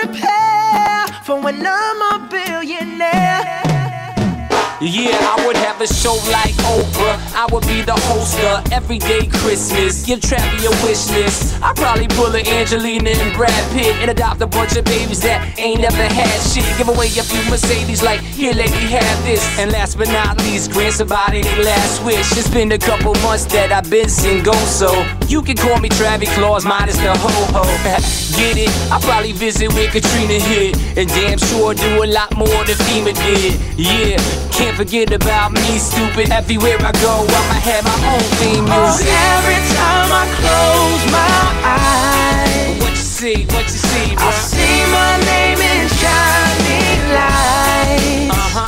prepare for when I'm a billionaire. Yeah, I would have a show like Oprah. I would be the host of Everyday Christmas. Give Travi a wish list. I'd probably pull a Angelina and Brad Pitt and adopt a bunch of babies that ain't never had shit. Give away a few Mercedes like, here lady, have this. And last but not least, grant somebody their last wish. It's been a couple months that I've been single, so you can call me Travis Claus minus the ho-ho. Get it? I'll probably visit where Katrina hit, and damn sure do a lot more than FEMA did. Yeah, can't forget about me, stupid. Everywhere I go, I'ma have my own theme music. Oh, every time I close my eyes, What you see, bro? I see my name in shining lights. Oh,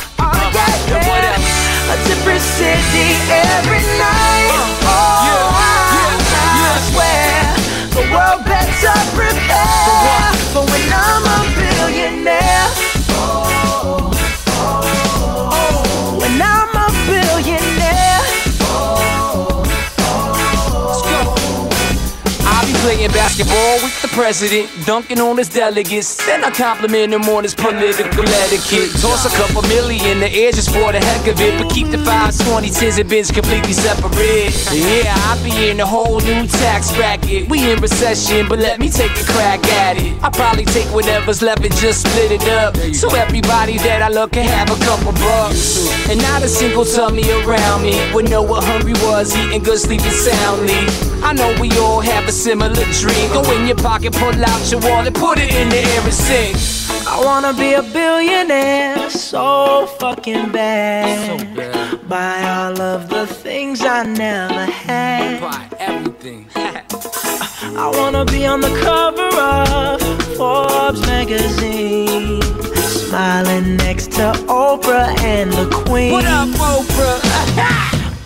yeah, And what yeah. else? A different city every night. I swear the world better prepare for when I'm a billionaire. When I'm a billionaire. Let's go. I'll be playing basketball with the president, dunking on his delegates. Then I compliment him on his political etiquette. Toss a couple million in the air just for the heck of it, but keep the 5s, 20s, 10s, and bins completely separate. Yeah, I'll be in a whole new tax bracket. We in recession, but let me take a crack at it. I'll probably take whatever's left and just split it up, so everybody that I love can have a couple bucks. And not a single tummy around me would know what hungry was, eating good, sleeping soundly. I know we all have a similar dream. Go in your pocket, pull out your wallet, put it in the air and sing. I wanna be a billionaire so fucking bad. So bad. Buy all of the things I never had. Buy everything. I wanna be on the cover of Forbes magazine, smiling next to Oprah and the Queen. What up, Oprah?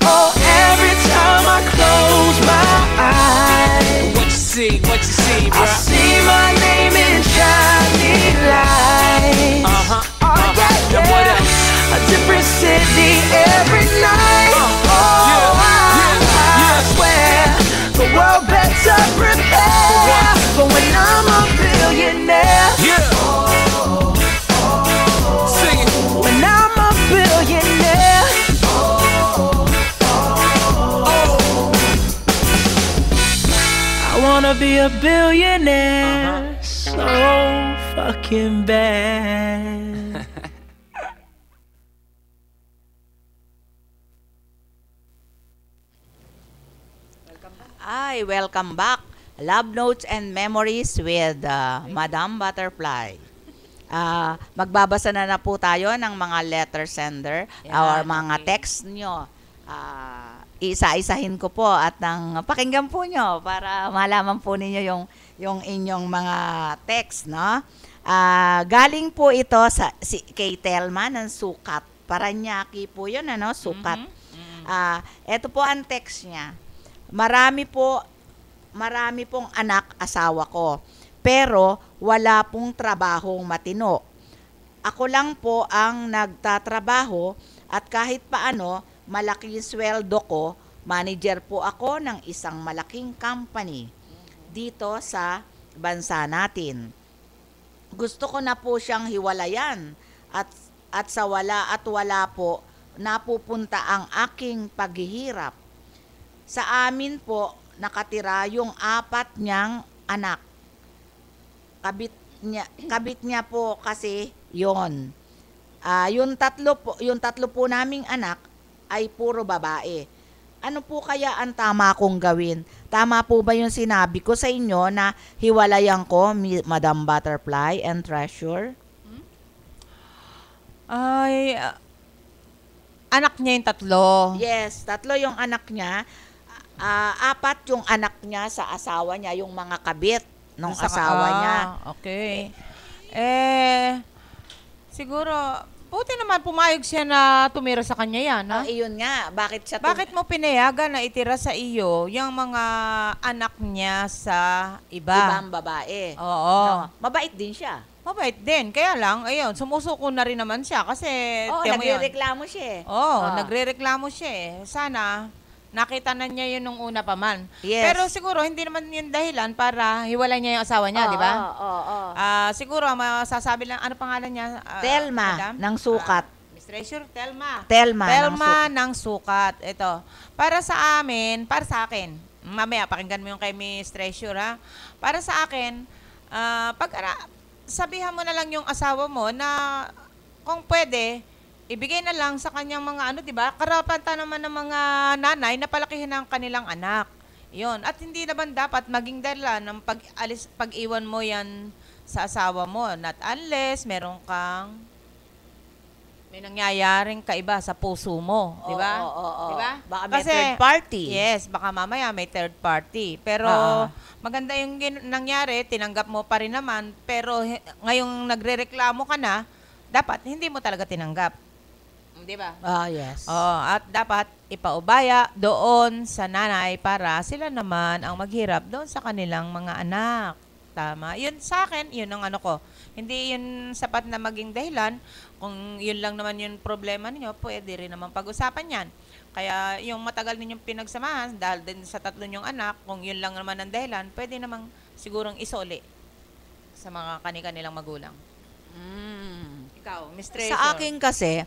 Oh, every time I close my eyes, What you see, bro? I see my name in shining lights. Oh, yeah, And what yeah. else? A different city every night. I swear the world better prepare for when I'm a billionaire. Yeah. Sing it. When I'm a billionaire. I wanna be a billionaire so fucking bad. Ay, welcome back. Love Notes and Memories with Madam Butterfly. Magbabasa na po tayo ng mga letter sender or mga text nyo. Isa-isahin ko po at pakinggan po nyo para malaman po ninyo yung inyong mga text, no? Galing po ito kay Telma ng Sukat. Paranaque po yun, ano? Sukat. Ito po ang text niya. Marami pong anak asawa ko, pero wala pong trabahong matino. Ako lang po ang nagtatrabaho at kahit paano, malaki sweldo ko, manager po ako ng isang malaking company dito sa bansa natin. Gusto ko na po siyang hiwalayan at sa wala po, napupunta ang aking paghihirap. Sa amin po, nakatira yung 4 niyang anak. Kabit niya po kasi yon. Yung tatlo po naming anak ay puro babae. Ano po kaya ang tama kong gawin? Tama po ba yung sinabi ko sa inyo na hiwalayan ko, Madam Butterfly and Treasure? Ay, anak niya yung 3. Yes, 3 yung anak niya. 4 yung anak niya sa asawa niya, yung mga kabit ng asawa niya. Okay. Siguro, buti naman pumayag siya na tumira sa kanya yan, ha? Iyon nga, bakit Bakit mo pinayagan na itira sa iyo yung mga anak niya sa iba? ibang babae? Oo. No, mabait din siya. Mabait din. Kaya lang, ayun, sumusuko na rin naman siya kasi... Oo, tiyan mo yun. nagrereklamo siya eh. Oo, nagre-reklamo siya eh. Sana, nakita na niya yun nung una pa man. Yes. Pero siguro, hindi naman yun dahilan para hiwalay niya yung asawa niya, di ba? Oo. Siguro, masasabi lang, ano pangalan niya? Telma madam? ng sukat. Miss Treasure, Telma. Telma ng sukat. Ito. Para sa akin, mamaya, pakinggan mo yung kay Miss Treasure, ha? Para sa akin, sabihan mo na lang yung asawa mo na kung pwede, ibigay na lang sa kanyang mga 'di ba? Karapatan naman ng mga nanay na palakihin ang kanilang anak. 'Yon. At hindi naman dapat maging dahilan ng pag-iwan mo 'yan sa asawa mo. Not unless may nangyayaring kaiba sa puso mo, 'di ba? Oo. 'Di ba? Baka may third party. Yes, baka mamaya may third party. Pero maganda yung nangyari, tinanggap mo pa rin naman, pero ngayong nagrereklamo ka na, dapat hindi mo talaga tinanggap. Di ba? Yes. At dapat ipaubaya doon sa nanay para sila naman ang maghirap doon sa kanilang mga anak. Tama. Yun sa akin, yun ang ko. Hindi yun sapat na maging dahilan. Kung yun lang naman yung problema ninyo, pwede rin naman pag-usapan yan. Kaya yung matagal ninyong pinagsamahan, dahil din sa 3 yung anak, kung yun lang naman ang dahilan, pwede namang sigurong isoli sa mga kanilang magulang. Ikaw, Miss Treasure. Sa akin kasi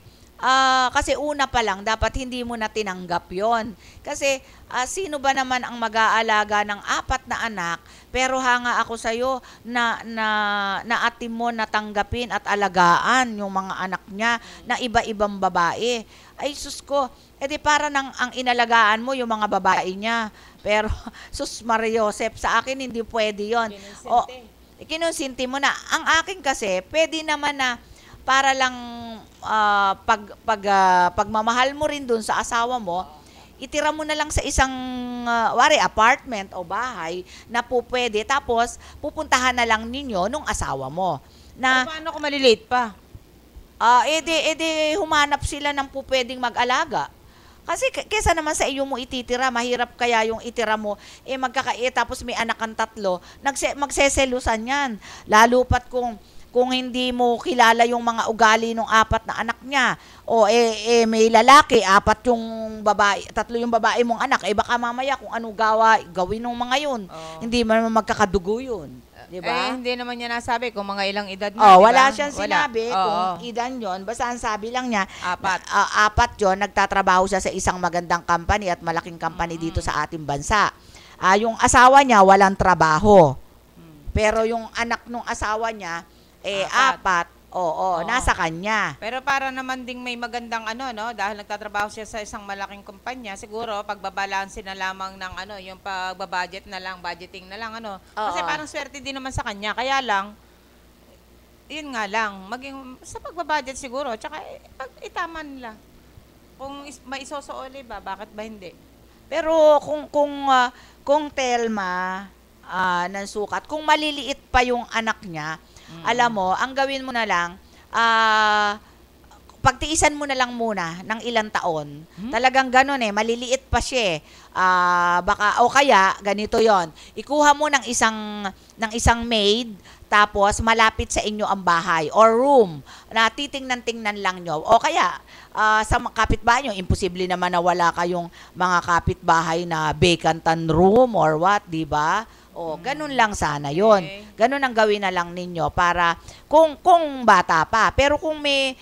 una pa lang, dapat hindi mo na tinanggap yon. Kasi sino ba naman ang mag-aalaga ng 4 na anak, pero hanga ako sa'yo na ate mo na tanggapin at alagaan yung mga anak niya na iba-ibang babae. Ay, sus ko, edi para ang inalagaan mo yung mga babae niya. Pero, sus Maria Joseph, sa akin hindi pwede yon. Kinonsinti mo na. Ang akin kasi, pwede naman na para lang pagmamahal mo rin dun sa asawa mo, itira mo na lang sa isang apartment o bahay na po pwede, tapos pupuntahan na lang ninyo nung asawa mo. Na, paano kung malilate pa? edi humanap sila ng po pwedeng mag-alaga. Kasi kesa naman sa iyo mo ititira, mahirap kaya yung itira mo, tapos may anak kang 3, magseselusan yan. Lalo pat kung hindi mo kilala yung mga ugali ng 4 na anak niya, o may lalaki, 4 yung babae, 3 yung babae mong anak, baka mamaya kung ano gawin ng mga yun. Hindi man magkakadugo yun. Diba? Hindi naman niya nasabi kung mga ilang edad na, diba? Wala siyang sinabi kung edad yun. Basta ang sabi lang niya, 4 yun, nagtatrabaho siya sa isang magandang company at malaking company dito sa ating bansa. Yung asawa niya, walang trabaho. Pero yung anak ng asawa niya, 4, nasa kanya. Pero para naman ding may magandang dahil nagtatrabaho siya sa isang malaking kumpanya, siguro pagbabalanse na lamang ng yung pagbabudget na lang, budgeting na lang Kasi parang swerte din naman sa kanya. Kaya lang, yun nga lang, maging sa pagbabudget siguro, tsaka itama nila. Kung maisosooli ba, bakit ba hindi? Pero kung Telma ng sukat, kung maliliit pa yung anak niya, alam mo, ang gawin mo na lang, pagtiisan mo na lang muna ng ilang taon. Talagang ganun maliliit pa siya o kaya, ganito yon. Ikuha mo ng isang maid, tapos malapit sa inyo ang bahay or room na titingnan-tingnan lang nyo. O kaya, sa kapitbahay nyo, imposible naman na wala kayong mga kapitbahay na vacant room or what, di ba? Ganun lang sana yon. Ganun ang gawin na lang ninyo para kung bata pa. Pero kung may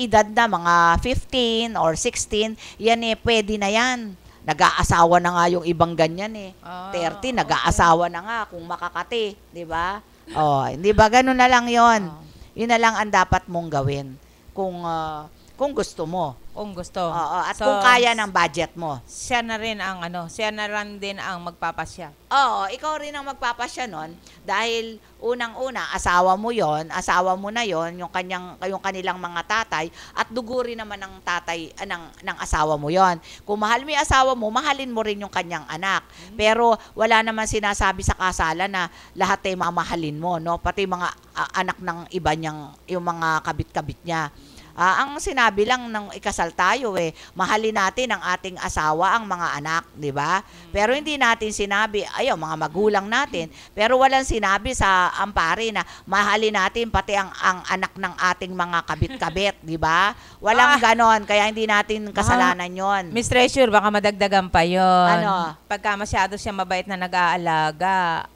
edad na mga 15 or 16, yan pwede na yan. Nag-aasawa na nga yung ibang ganyan 30, nag-aasawa na nga kung makakati, 'di ba? Hindi ba ganun na lang yon. Yun na lang ang dapat mong gawin kung gusto mo. Kung gusto. At kung kaya ng budget mo. Siya na rin din ang magpapasya. Ikaw rin ang magpapasya nun dahil unang-una asawa mo na yon, yung kanilang mga tatay, at dugo rin naman ng tatay ng asawa mo yon. Kung mahal mo yung asawa mo, mahalin mo rin yung kanyang anak. Pero wala naman sinasabi sa kasalan na lahat ay mamahalin mo, no? Pati mga anak ng iba niyang, yung mga kabit-kabit niya. Ang sinabi lang ng ikasal tayo mahalin natin ang ating asawa, ang mga anak, di ba? Pero hindi natin sinabi, mga magulang natin, pero walang sinabi sa ampari na mahalin natin pati ang anak ng ating mga kabit-kabit, di ba? Walang ganon, kaya hindi natin kasalanan yon. Miss Treasure, baka madagdagan pa yon. Ano? Pagka masyado siya mabait na nag-aalaga.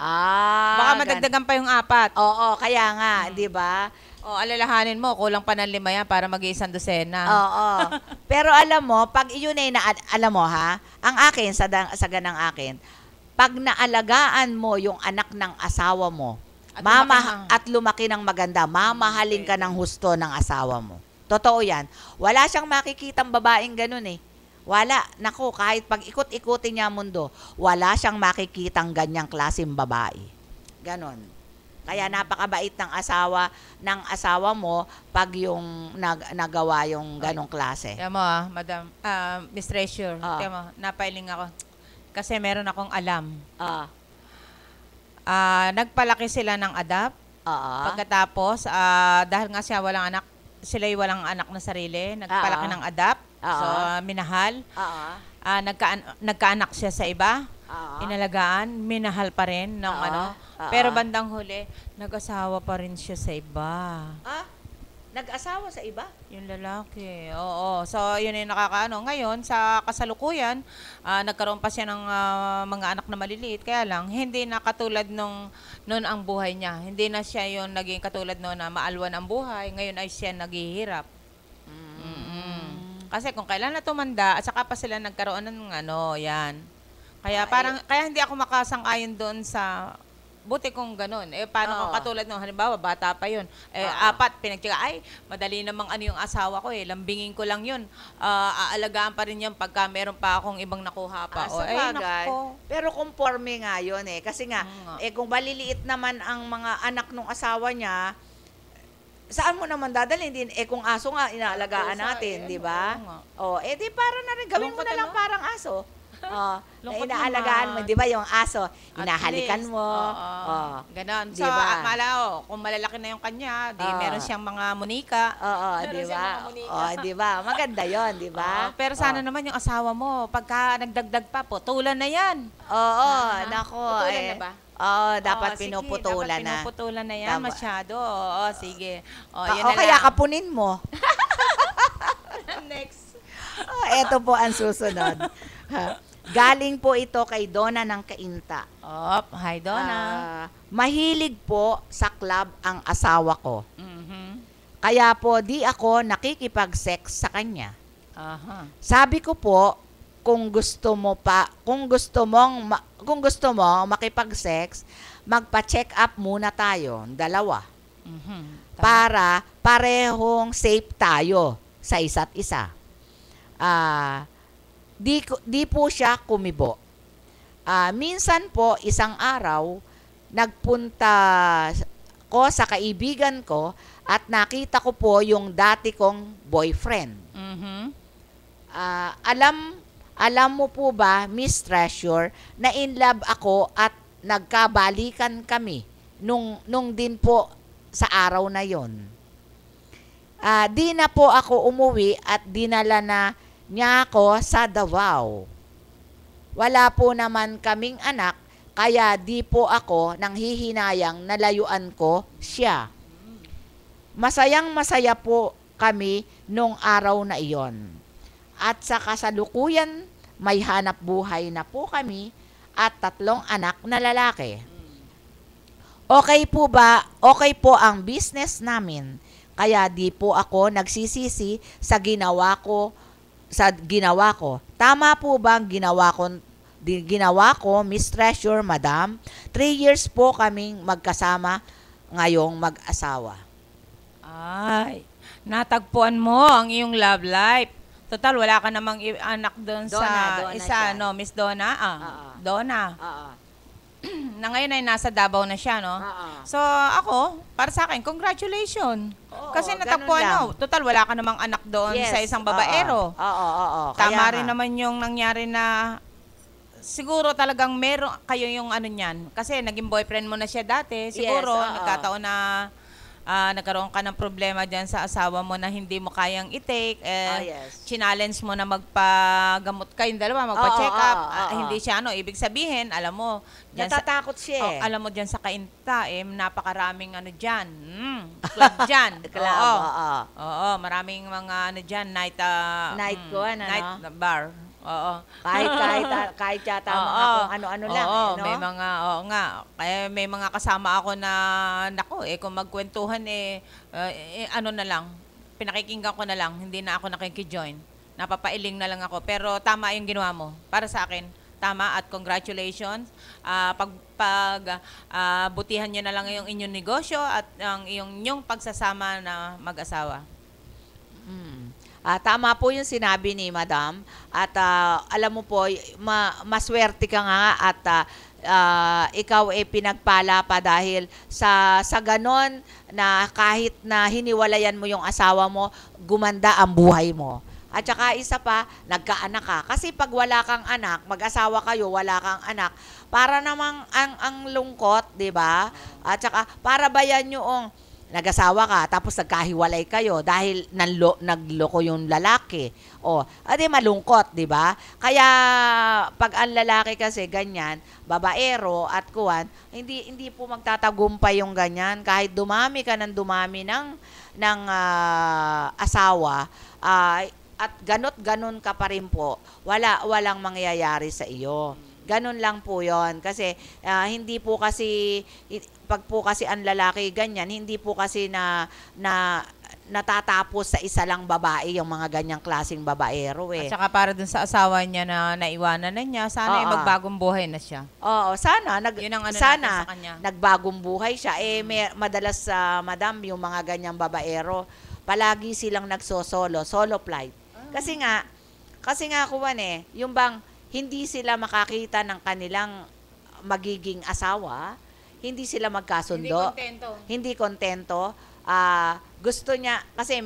Baka Baka madagdagan pa yung 4. Oo, kaya nga, di ba? Alalahanin mo, kulang pa ng 5 yan para mag-iisang dosena. Oo. Pero alam mo, pag yun alam mo ang akin, sa ganang akin, pag naalagaan mo yung anak ng asawa mo, at lumaki ng maganda, mamahalin ka ng husto ng asawa mo. Totoo yan. Wala siyang makikitang babaeng ganun Wala. Naku, kahit pag ikot-ikutin niya mundo, wala siyang makikitang ganyang klaseng babae. Ganon. Kaya napakabait ng asawa mo pag yung nagawa yung ganong klase. Tiyan mo Madam, Miss Treasure, tiyan mo, napailing ako. Kasi meron akong alam. Nagpalaki sila ng adapt. Pagkatapos, dahil nga sila'y walang anak na sarili, nagpalaki ng adapt. So, minahal. Nagkaanak siya sa iba. Inalagaan, minahal pa rin ng pero bandang huli, nag-asawa pa rin siya sa iba. Nag-asawa sa iba? Yung lalaki, oo. So, yun yung nakakaano. Ngayon, sa kasalukuyan, nagkaroon pa siya ng mga anak na maliliit. Kaya lang, hindi na katulad noon ang buhay niya. Hindi na siya yung naging katulad noon na maalwan ang buhay. Ngayon ay siya naghihirap. Kasi kung kailan na tumanda, at saka pa sila nagkaroon ng yan. Kaya kaya hindi ako makasang-ayon doon sa buti kung ganun. Paano kung katulad nung halimbawa, bata pa yun. 4, pinagtyaga, madali namang yung asawa ko lambingin ko lang yun. Aalagaan pa rin yan pagka meron pa akong ibang nakuha pa. Nako. Pero conforme nga yun Kasi nga, kung maliliit naman ang mga anak ng asawa niya, saan mo naman dadalhin din? Kung aso nga, inaalagaan natin, di ba? Di para na rin, gawin mo na lang parang aso. Inaalagaan mo, di ba yung aso, inahalikan mo. Ganon. So, diba? kung malalaki na yung kanya, meron siyang mga munika. Di ba? Di ba? Maganda yon, di ba? Pero sana naman yung asawa mo, pagka nagdagdag pa, putulan na yan. Nako. Putulan na ba? Dapat sige, pinuputulan dapat pinuputulan na yan, masyado. Sige. Yun na kaya lang. kapunin mo. Next. Ito po ang susunod. Galing po ito kay Donna ng Cainta. Hi Donna. Mahilig po sa club ang asawa ko. Kaya po di ako nakikipag-sex sa kanya. Sabi ko po, kung gusto mo makipag-sex, magpa-check up muna tayo, 2. Para parehong safe tayo sa isa't isa. Di po siya kumibo. Minsan po, isang araw, nagpunta ko sa kaibigan ko at nakita ko po yung dati kong boyfriend. Alam mo po ba, Miss Treasure, na in love ako at nagkabalikan kami nung din po sa araw na yon. Di na po ako umuwi at dinala na niya ako sa Davao. Wala po naman kaming anak, kaya di po ako nanghihinayang na layuan ko siya. Masayang-masaya po kami nung araw na iyon. At sa kasalukuyan, may hanap buhay na po kami at 3 anak na lalaki. Okay po ba? Okay po ang business namin. Kaya di po ako nagsisisi sa ginawa ko. Tama po ba ang ginawa ko, Miss Treasure, Madam? 3 years po kaming magkasama ngayong mag-asawa. Ay, natagpuan mo ang iyong love life. Total, wala ka namang anak doon sa isa, no? Miss Donna? Donna. Na ngayon ay nasa Davao na siya, no? So, ako, para sa akin, congratulations. Kasi natagpuan mo. Total, wala ka namang anak doon sa isang babaero. Tama rin naman yung nangyari na siguro talagang meron kayo yung ano niyan. Kasi naging boyfriend mo na siya dati. Siguro, nagkataon na nagkaroon ka ng problema dyan sa asawa mo na hindi mo kayang i-take, Yes. challenge mo na magpagamot kayong dalawa, magpa-check up, hindi siya ibig sabihin, alam mo, dyan Natatakot siya eh. alam mo dyan sa Cainta, napakaraming dyan, club dyan. Club, oo. Oo, maraming mga dyan, night night bar. Oo. Kahit yata mga kung ano-ano lang, no? May mga, kaya may mga kasama ako na, kung magkwentuhan, ano na lang, pinakikinggan ko na lang, hindi na ako nakikijoin. Napapailing na lang ako. Pero tama yung ginawa mo. Para sa akin, tama at congratulations. Butihan nyo na lang yung inyong negosyo at ang inyong pagsasama na mag-asawa. Tama po yung sinabi ni Madam. At alam mo po, maswerte ka nga at ikaw pinagpala pa dahil sa ganon na kahit na hiniwalayan mo yung asawa mo, gumanda ang buhay mo. At saka isa pa, nagkaanak ka. Kasi pag wala kang anak, mag-asawa kayo, wala kang anak, para namang ang lungkot, di ba? At saka para ba yan yung nag-asawa ka, tapos nagkahiwalay kayo dahil nagloko yung lalaki. Adi malungkot, di ba? Kaya, pag ang lalaki kasi ganyan, babaero at kuwan, hindi po magtatagumpay yung ganyan. Kahit dumami ka ng dumami ng asawa, at ganun ka pa rin po, walang mangyayari sa iyo. Ganun lang po yon. Kasi hindi po kasi, pag po kasi ang lalaki ganyan, hindi po kasi na natatapos sa isa lang babae yung mga ganyang klaseng babaero At saka para dun sa asawa niya na naiwanan na niya, sana magbagong buhay na siya. Oo, sana Yun ang natin sa kanya. nagbagong buhay siya. Madalas Madam, yung mga ganyang babaero, palagi silang nagsosolo, solo flight. Kasi nga kuwan yung bang hindi sila makakita ng kanilang magiging asawa, hindi sila magkasundo, hindi kontento. Gusto niya, kasi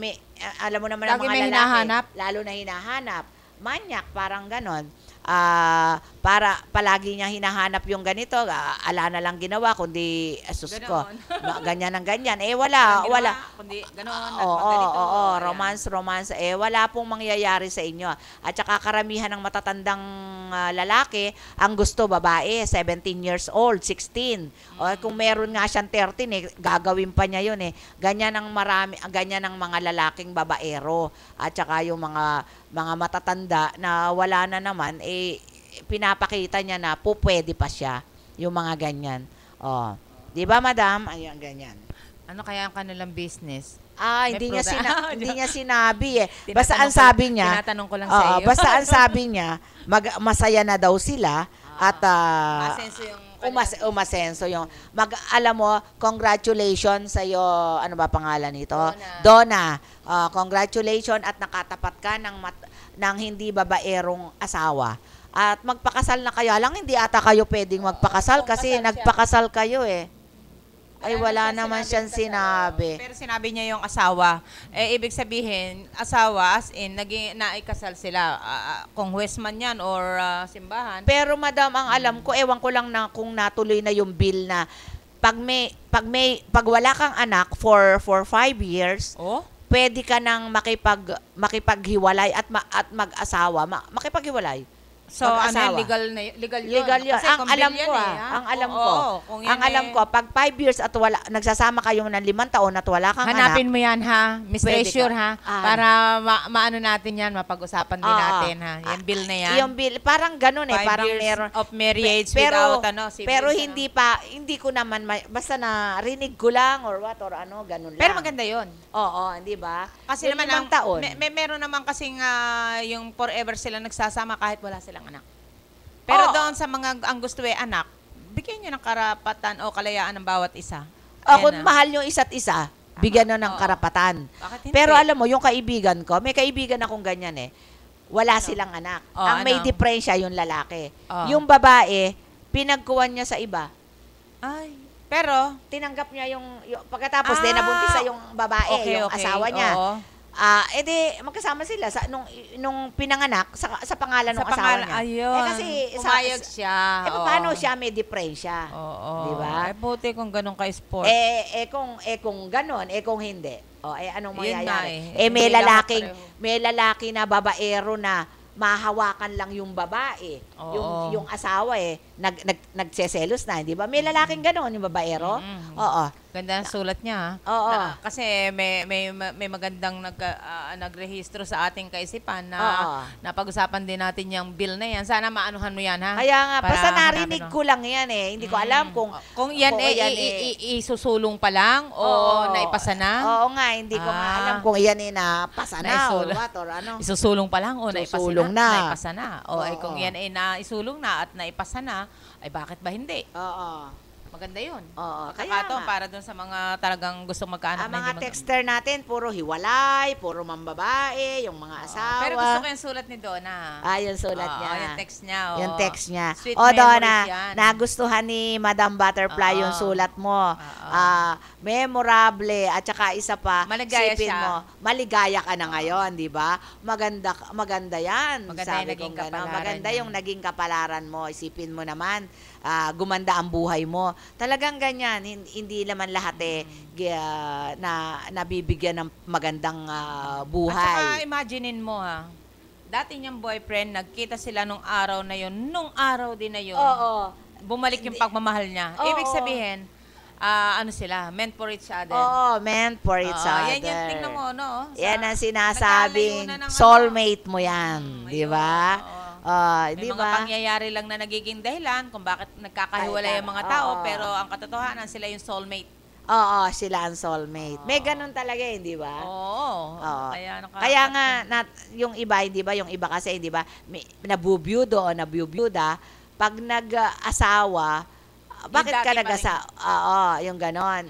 alam mo naman ang mga lalaki, hinahanap. lalo na hinahanap, manyak, parang ganon. Para palagi niya hinahanap yung ganito, ala na lang ginawa, kundi asus ko, ganyan ang ganyan. Wala. Kundi ganon. Romance. Wala pong mangyayari sa inyo. At saka karamihan ng matatandang lalaki, ang gusto babae, 17 years old, 16. Kung meron nga siyang 13, gagawin pa niya yun Ganyan ang mga lalaking babaero. At saka yung mga matatanda na wala na naman, pinapakita niya na pwede pa siya. Yung mga ganyan. Di ba, Madam? Ayun, ganyan. Ano kaya ang kanilang business? Hindi niya sinabi Basta ang sabi niya, tinatanong ko lang sa iyo. Basta ang sabi niya, masaya na daw sila at Asenso yung umasenso yung alam mo, congratulations sa iyo. Ano ba pangalan nito? Donna. Congratulations at nakatapat ka ng hindi babaerong asawa. At magpakasal na kayo. Lang hindi ata kayo pwedeng magpakasal kasi nagpakasal kayo wala naman siyang sinabi. Pero sinabi niya yung asawa. Ibig sabihin, asawa as in, naikasal sila. Kung Westman yan or simbahan. Pero Madam, ang alam ko, ewan ko lang na kung natuloy na yung bill na pag wala kang anak for 5 years, pwede ka nang makipaghiwalay at mag-asawa. Makipaghiwalay. So, legal yun? Legal yun. Kasi Ang alam ko, pag 5 years at nagsasama kayo ng 5 taon at wala kang hanapin anak. mo yan, ha? Miss Treasure, ha? Para maano natin yan, mapag-usapan din natin, ha? Yung bill na yan. Yung bill, parang ganun 5 parang years meron. of marriage without siblings, pero hindi ko naman, basta na rinig ko lang or ganun lang. Pero maganda yun. Oo, hindi ba? Kasi naman, taon. Meron naman kasing yung forever sila nagsasama kahit wala silang anak. Pero doon sa mga ang gusto anak, bigyan nyo ng karapatan o kalayaan ng bawat isa. Kung mahal nyo isa't isa, bigyan nyo ng karapatan. Bakit hindi? Pero alam mo, yung kaibigan ko, may kaibigan akong ganyan wala silang anak. Ang may diferensya yung lalaki. Yung babae, pinagkuhan niya sa iba. Ay, pero tinanggap niya yung pagkatapos din nabuntis sa yung babae, yung asawa niya. edi magkasama sila nung pinanganak sa pangalan ng asawa niya. Ayun. Kasi pumayag siya. paano siya may diferensya? Oo. Di ba? Buti kung ganun ka-sport. Kung ganon, kung hindi. Anong Yun nga mangyayari? Hindi lahat pareho. May lalaki na babaero na mahawakan lang yung babae. Oo. Yung asawa nagseselos na, di ba? May lalaking ganon, yung babaero. Oo. Ganda ang sulat niya. Oo. Kasi may magandang nagrehistro sa ating kaisipan na Oo. napag-usapan din natin yung bill na yan. Sana maanuhan mo yan, ha? Kaya nga, Para basta hanapin narinig mo. ko lang yan Hindi ko alam Kung yan kung isusulong pa lang o naipasa na? Oo nga, hindi ko nga alam kung yan napasa na or Naisulat. what or ano. Isusulong pa lang o Susulong naipasa na? O Oo. kung yan ay naisulong na at naipasa na, ay bakit ba hindi? Oo. Maganda yun. Oo. Kaya Kaya nga. para dun sa mga talagang gusto magkaanak Ang na mga hindi texter natin, puro hiwalay, puro mambabae, yung mga asawa. Pero gusto ko yung sulat ni Donna. Yung sulat niya. Yung text niya. Yung text niya. Sweet Donna, memories yan. nagustuhan ni Madam Butterfly yung sulat mo. Memorable. At saka isa pa, Maligaya isipin siya. mo, maligaya ka na ngayon, di ba? Maganda yan. Maganda sabi yung naging kong gano'n. kapalaran Maganda niya. yung naging kapalaran mo. Isipin mo naman, gumanda ang buhay mo. Talagang ganyan. Hindi naman lahat na nabibigyan ng magandang At saka buhay. imaginein mo dati niyang boyfriend, nagkita sila nung araw na yun. Nung araw din na yun. Oo. Bumalik yung pagmamahal niya. Oo. Ibig sabihin, ano sila, meant for each other. Oo, meant for each other. Yan yung tingnan mo, no? Yan ang sinasabing nagkalayo na ng soulmate mo yan, di ayun, ba? oo. May May mga pangyayari lang na nagiging dahilan kung bakit nagkakahiwalay yung mga tao, Oo. pero ang katotohanan, sila yung soulmate. Oo, sila ang soulmate. May ganun talaga di ba? Oo. Oo. Kaya Kaya nga, yung iba, di ba, yung iba kasi, di ba, nabubiyudo o nabubiyuda, pag nag-asawa, bakit ka dati pa nag-asawa? Oo, yung ganon.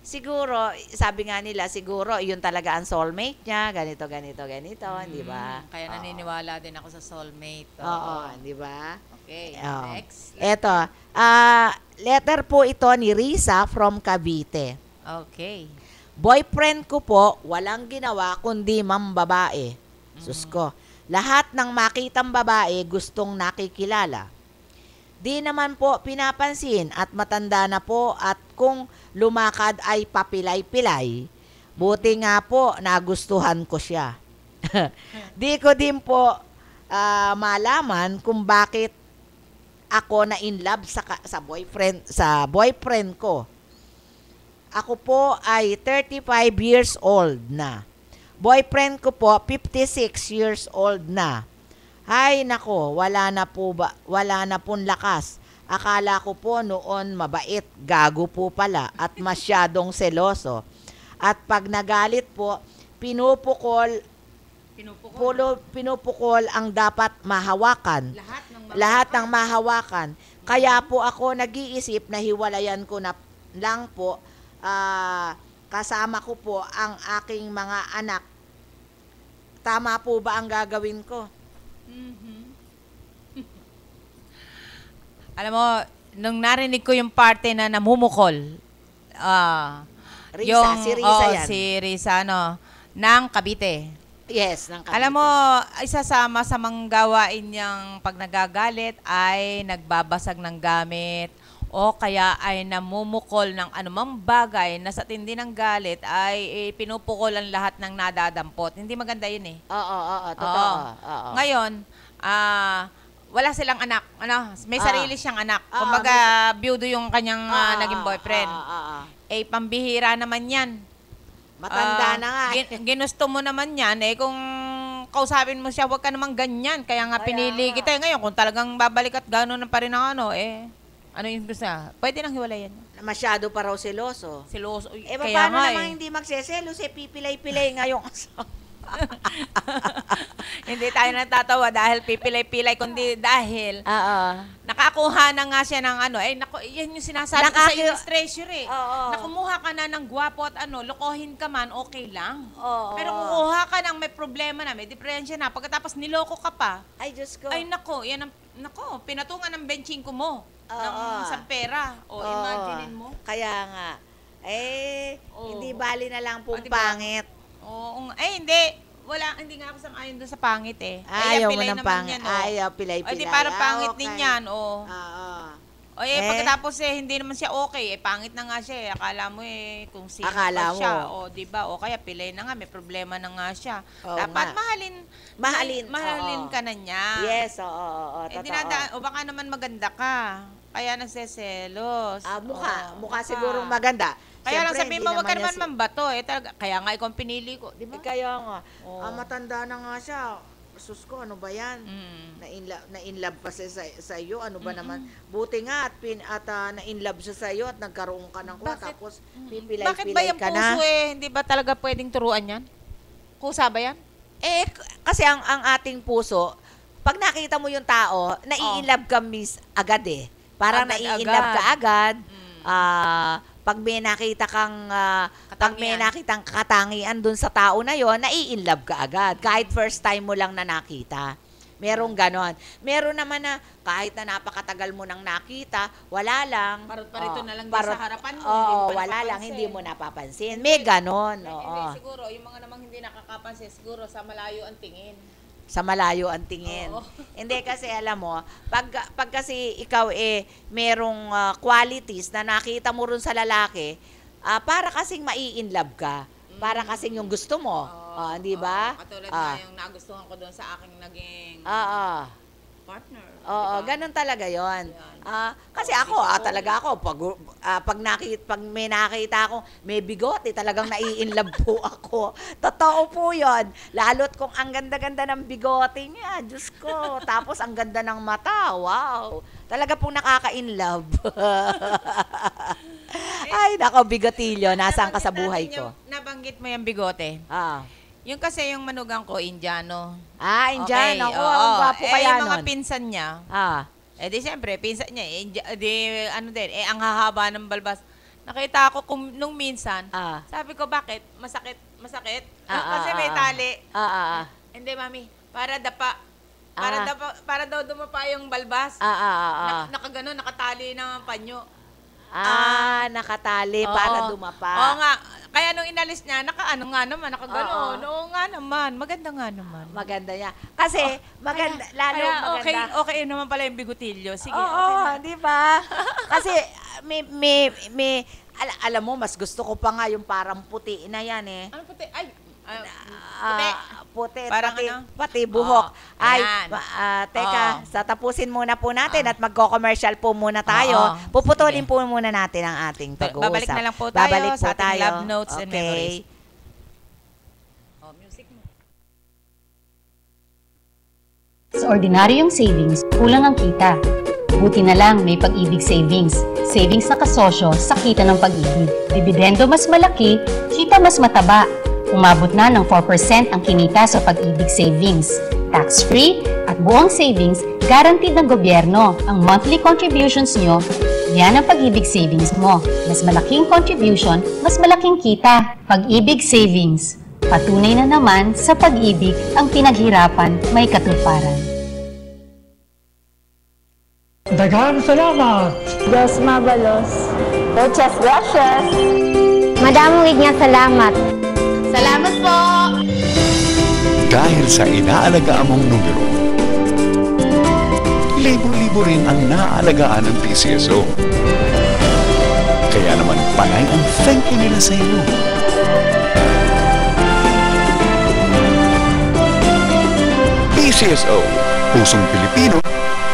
Siguro, sabi nga nila, siguro, yun talaga ang soulmate niya, ganito, di ba? Kaya naniniwala din ako sa soulmate. Oo, di ba? Okay, Oo. next. Eto, letter po ito ni Risa from Cavite. Okay. Boyfriend ko po, walang ginawa kundi mambabae. Sus ko. Lahat ng makitang babae gustong nakikilala. Di naman po pinapansin at matanda na po at kung lumakad ay papilay-pilay. Buti nga po nagustuhan ko siya. Di ko din po malaman kung bakit ako na in love sa boyfriend ko. Ako po ay 35 years old na. Boyfriend ko po 56 years old na. Ay nako, wala na pong lakas. Akala ko po noon mabait, gago po pala at masyadong seloso. At pag nagalit po, pinupukol ang dapat mahawakan. Lahat ng mahawakan. Kaya po ako nag-iisip na hiwalayan ko na lang po, kasama ko po ang aking mga anak. Tama po ba ang gagawin ko? Alam mo, nung narinig ko yung parte na namumukol, Si Risa yan. Si Risa, ng Cavite. Yes, ng Cavite. Alam mo, isa sa masamang gawain niyang pag nagagalit ay nagbabasag ng gamit o kaya ay namumukol ng anumang bagay na sa tindi ng galit ay pinupukol ang lahat ng nadadampot. Hindi maganda yun eh. Oo, totoo. Oo. Ngayon, wala silang anak. May sarili siyang anak. Kumbaga, biyudo yung kanyang naging boyfriend. Pambihira naman yan. Matanda na nga. Ginusto mo naman yan, kung kausapin mo siya, wag ka naman ganyan. Kaya nga pinili kita. Ngayon, kung talagang babalik at gano'n na pa rin ang ano yung gusto niya? Pwede nang hiwalayan. Masyado pa raw seloso. Seloso. Kaya Paano nga namang hindi magseselos? Pipilay-pilay nga yung Hindi tayo natatawa dahil pipilay-pilay, kundi dahil nakakuha na nga siya ng yan yung sinasabi ko sa Ines Treasure Nakumuha ka na ng gwapo at lokohin ka man, okay lang. Pero kukuha ka ng may problema na, may diferensya na, pagkatapos niloko ka pa. Ay, Diyos ko. Ay, pinatungan ng benchingko mo. Sa pera. Imaginein mo. Kaya nga. Hindi bali na lang pong Diba? pangit. Oo, ay hindi. Hindi nga ako sang-ayon doon sa pangit eh. Ayaw mo pilay ng naman yan, Ayaw, pilay-pilay. O, di para pangit okay. din yan, Oo. O pagkatapos hindi naman siya okay, pangit na nga siya eh. Akala mo kung sino Akala pa siya. mo. O, di ba? O kaya pilay na nga, may problema na nga siya. Oo Dapat nga. mahalin oo. ka na niya. Yes, oo, totoo. O baka naman maganda ka. Kaya nagseselos. Mukha sigurong maganda. Kaya lang Siyempre, sabihin hindi mo, wag ka niya naman mambato talaga, kaya nga ikaw ang pinili ko, di ba? Kaya nga. Oo. Matanda na nga siya. Sus ko, ano ba yan? Na-inlove pa siya sa iyo. Ano ba naman? Buti nga at na-inlove siya sa iyo at nagkaroon ka ng kuha. Tapos pipilay-pilay Bakit ba yung ka na. puso hindi ba talaga pwedeng turuan yan? Kusa ba yan? Kasi ang ating puso, pag nakita mo yung tao, nai-inlove ka agad eh. Parang nai-inlove ka agad. Pag may nakita kang katangian dun sa tao na yon, nai-inlove ka agad. Kahit first time mo lang na nakita. Merong ganon. Meron naman na kahit na napakatagal mo nang nakita, wala lang. Parito na lang din sa harapan mo. Wala lang, hindi mo napapansin. May ganon. Hindi, siguro, yung mga namang hindi nakakapansin, siguro sa malayo ang tingin. Sa malayo ang tingin. Oo. Hindi kasi alam mo, pag kasi ikaw merong qualities na nakita mo rin sa lalaki, para kasing mai-inlove ka. Para kasing yung gusto mo. Di ba? Katulad na yung nagustuhan ko doon sa aking naging partner. Oo, diba? ganun talaga yon. Kasi ako, talaga ako, pag may nakita ako, may bigote, talagang nai-inlove po ako. Totoo po yon. Lalo't kung ang ganda-ganda ng bigote niya, Diyos ko. Tapos ang ganda ng mata, wow. Talaga pong nakaka-inlove. Ay, nako, bigotilyo, nasaan ka sa buhay ko? Nabanggit mo yung bigote. Yung kasi yung manugang ko, Indiano. Indiano. Okay, Ang gwapo kaya yung mga nun. pinsan niya. Di siyempre, pinsan niya, ang hahaba ng balbas. Nakita ako nung minsan, sabi ko, bakit? Masakit? Kasi may tali. Hindi, mami. Para daw dumapa yung balbas. Nakatali ng panyo. Nakatali para dumapa. Oo nga. Kaya nung inalis niya, nakagano. Oo nga naman. Maganda nga naman. Maganda niya. Kasi, maganda, lalo maganda. Okay naman pala yung bigotilyo. Sige, okay na. Di ba? Kasi, alam mo, mas gusto ko pa nga yung parang puti na yan eh. Ano puti? Ay, puti. Parang pati buhok. Ayan. Teka, tapusin muna po natin at magko-commercial po muna tayo. Puputulin po muna natin ang ating pag-uusap. Babalik na lang po tayo sa ating love notes and Okay. memories. Music mo. Sa ordinaryong savings, kulang ang kita. Buti na lang may Pag-ibig Savings. Savings na kasosyo sa kita ng pag-ibig. Dividendo mas malaki, kita mas mataba. Umabot na ng 4% ang kinita sa Pag-ibig Savings. Tax-free at buong savings, guaranteed ng gobyerno. Ang monthly contributions nyo, yan ang Pag-ibig Savings mo. Mas malaking contribution, mas malaking kita. Pag-ibig Savings. Patunay na naman sa pag-ibig ang pinaghirapan may katuparan. Daghang salamat! Diyos mabalos. Muchas gracias. Madam Wig nga salamat. Salamat po! Dahil sa inaalagaan mong numero, libo-libo rin ang naaalagaan ng PCSO. Kaya naman panay ang thank you nila sa iyo. PCSO, pusong Pilipino,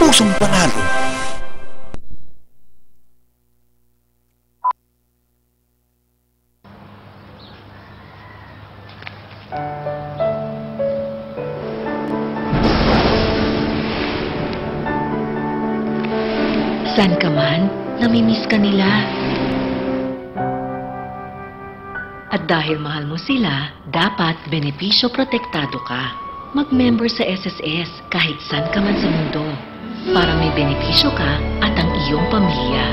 pusong panalo. San ka man, namimiss ka nila. At dahil mahal mo sila, dapat benepisyo protektado ka. Mag-member sa SSS kahit saan ka man sa mundo para may benepisyo ka at ang iyong pamilya.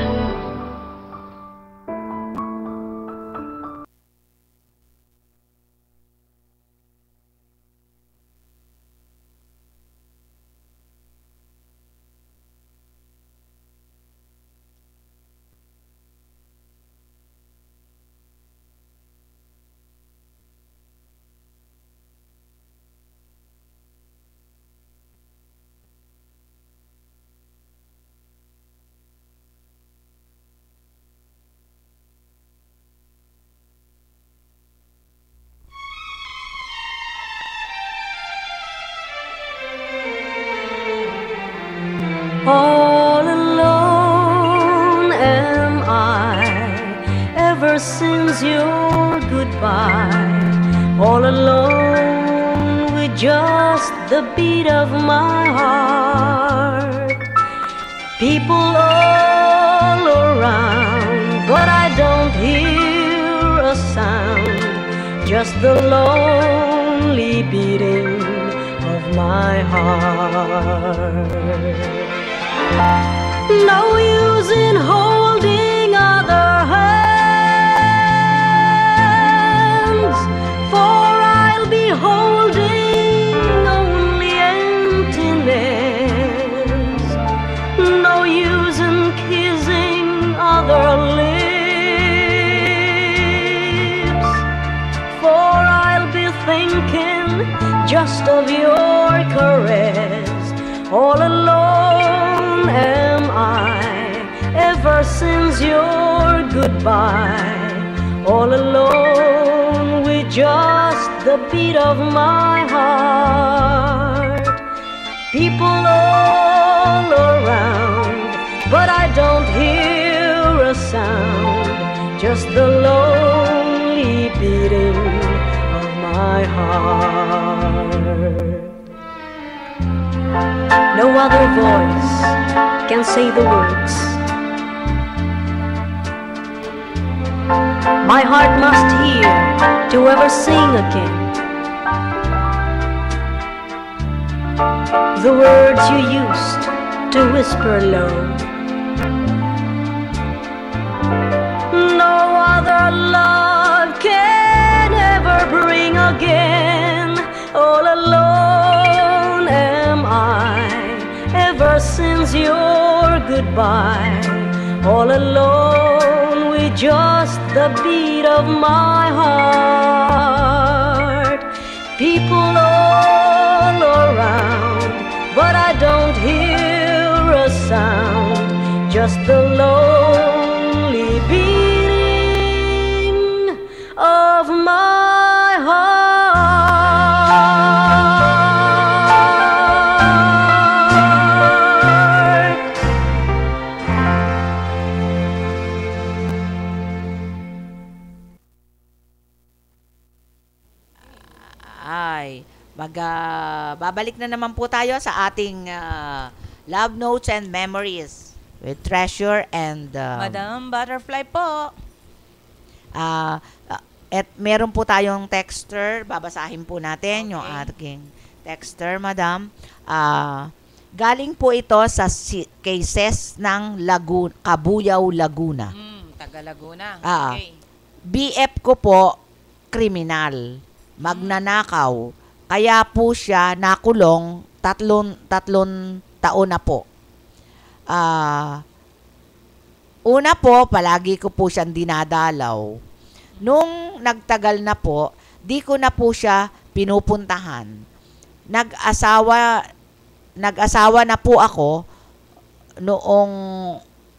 sends your goodbye, all alone with just the beat of my heart. People all around, but I don't hear a sound, just the lonely beating of my heart. No use in holding other hands, for I'll be holding only emptiness. No use in kissing other lips, for I'll be thinking just of your caress. All alone am I, ever since your goodbye. All alone with just the beat of my heart. People all around, but I don't hear a sound, just the lonely beating of my heart. No other voice can say the words. My heart must hear to ever sing again the words you used to whisper low. No other love can ever bring again. All alone am I, ever since your goodbye. All alone with just the beat of my heart. People all around, but I don't hear a sound, just the lonely beating of my heart. Babalik na naman po tayo sa ating love notes and memories with Treasure and Madam Butterfly po. At meron po tayong texter, babasahin po natin yung ating texter, Madam. Galing po ito sa cases ng Cabuyao, Laguna. Taga Laguna. Okay. BF ko po, kriminal, magnanakaw. Kaya po siya nakulong tatlong taon na po. Una po, palagi ko po siyang dinadalaw. Nung nagtagal na po, di ko na po siya pinupuntahan. Nag-asawa na po ako noong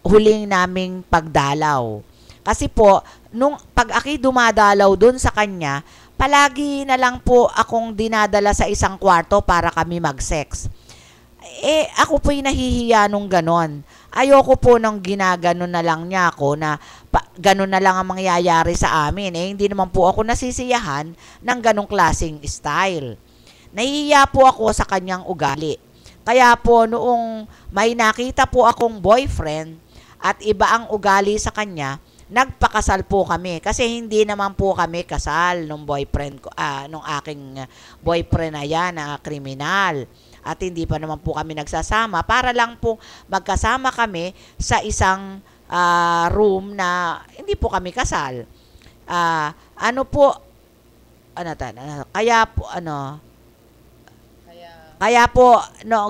huling naming pagdalaw. Kasi po, nung pag-aki dumadalaw doon sa kanya, palagi na lang po akong dinadala sa isang kwarto para kami mag-sex. Ako po'y nahihiya nung ganon. Ayoko po nang ginaganon na lang niya ako na ganon na lang ang mangyayari sa amin. Hindi naman po ako nasisiyahan ng ganong klaseng style. Nahihiya po ako sa kanyang ugali. Kaya po noong may nakita po akong boyfriend at iba ang ugali sa kanya, nagpakasal po kami kasi hindi naman po kami kasal nung boyfriend ko, nung aking boyfriend na yan na kriminal. At hindi pa naman po kami nagsasama para lang po magkasama kami sa isang room na hindi po kami kasal. Kaya po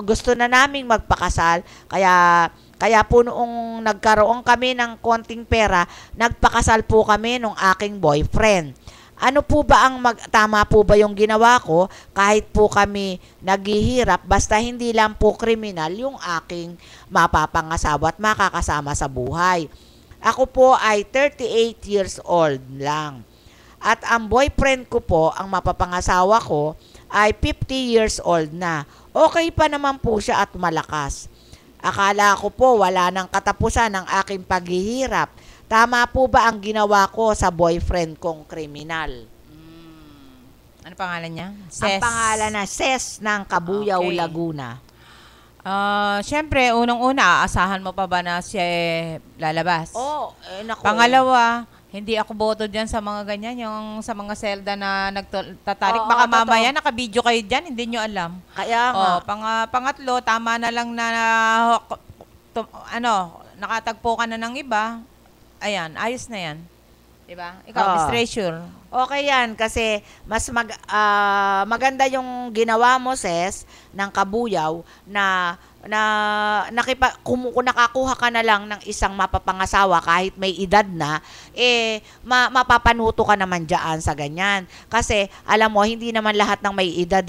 gusto na naming magpakasal, kaya po noong nagkaroon kami ng konting pera, nagpakasal po kami nung aking boyfriend. Ano po ba tama po ba yung ginawa ko kahit po kami naghihirap basta hindi lang po kriminal yung aking mapapangasawa at makakasama sa buhay. Ako po ay 38 years old lang. At ang boyfriend ko po, ang mapapangasawa ko, ay 50 years old na. Okay pa naman po siya at malakas. Akala ko po wala nang katapusan ng aking paghihirap. tama po ba ang ginawa ko sa boyfriend kong kriminal? Ano pangalan niya? Ang pangalan na Ses ng Cabuyao, Okay. Laguna. Siyempre, unang-una, aasahan mo pa ba na siya lalabas? Naku. Pangalawa, hindi ako boto dyan sa mga ganyan, yung sa mga selda na nagtatarik. Oo, Baka totoo. mamaya naka-video kayo dyan, hindi nyo alam. Kaya nga. Pangatlo, tama na lang na nakatagpo ka na ng iba. Ayan, ayos na yan. Diba? Ikaw, Miss Treasure. Okay yan kasi mas maganda yung ginawa mo, Ses, ng Cabuyao na nakakuha ka na lang ng isang mapapangasawa kahit may edad na, mapapanuto ka naman dyan sa ganyan. Kasi, alam mo, hindi naman lahat ng may edad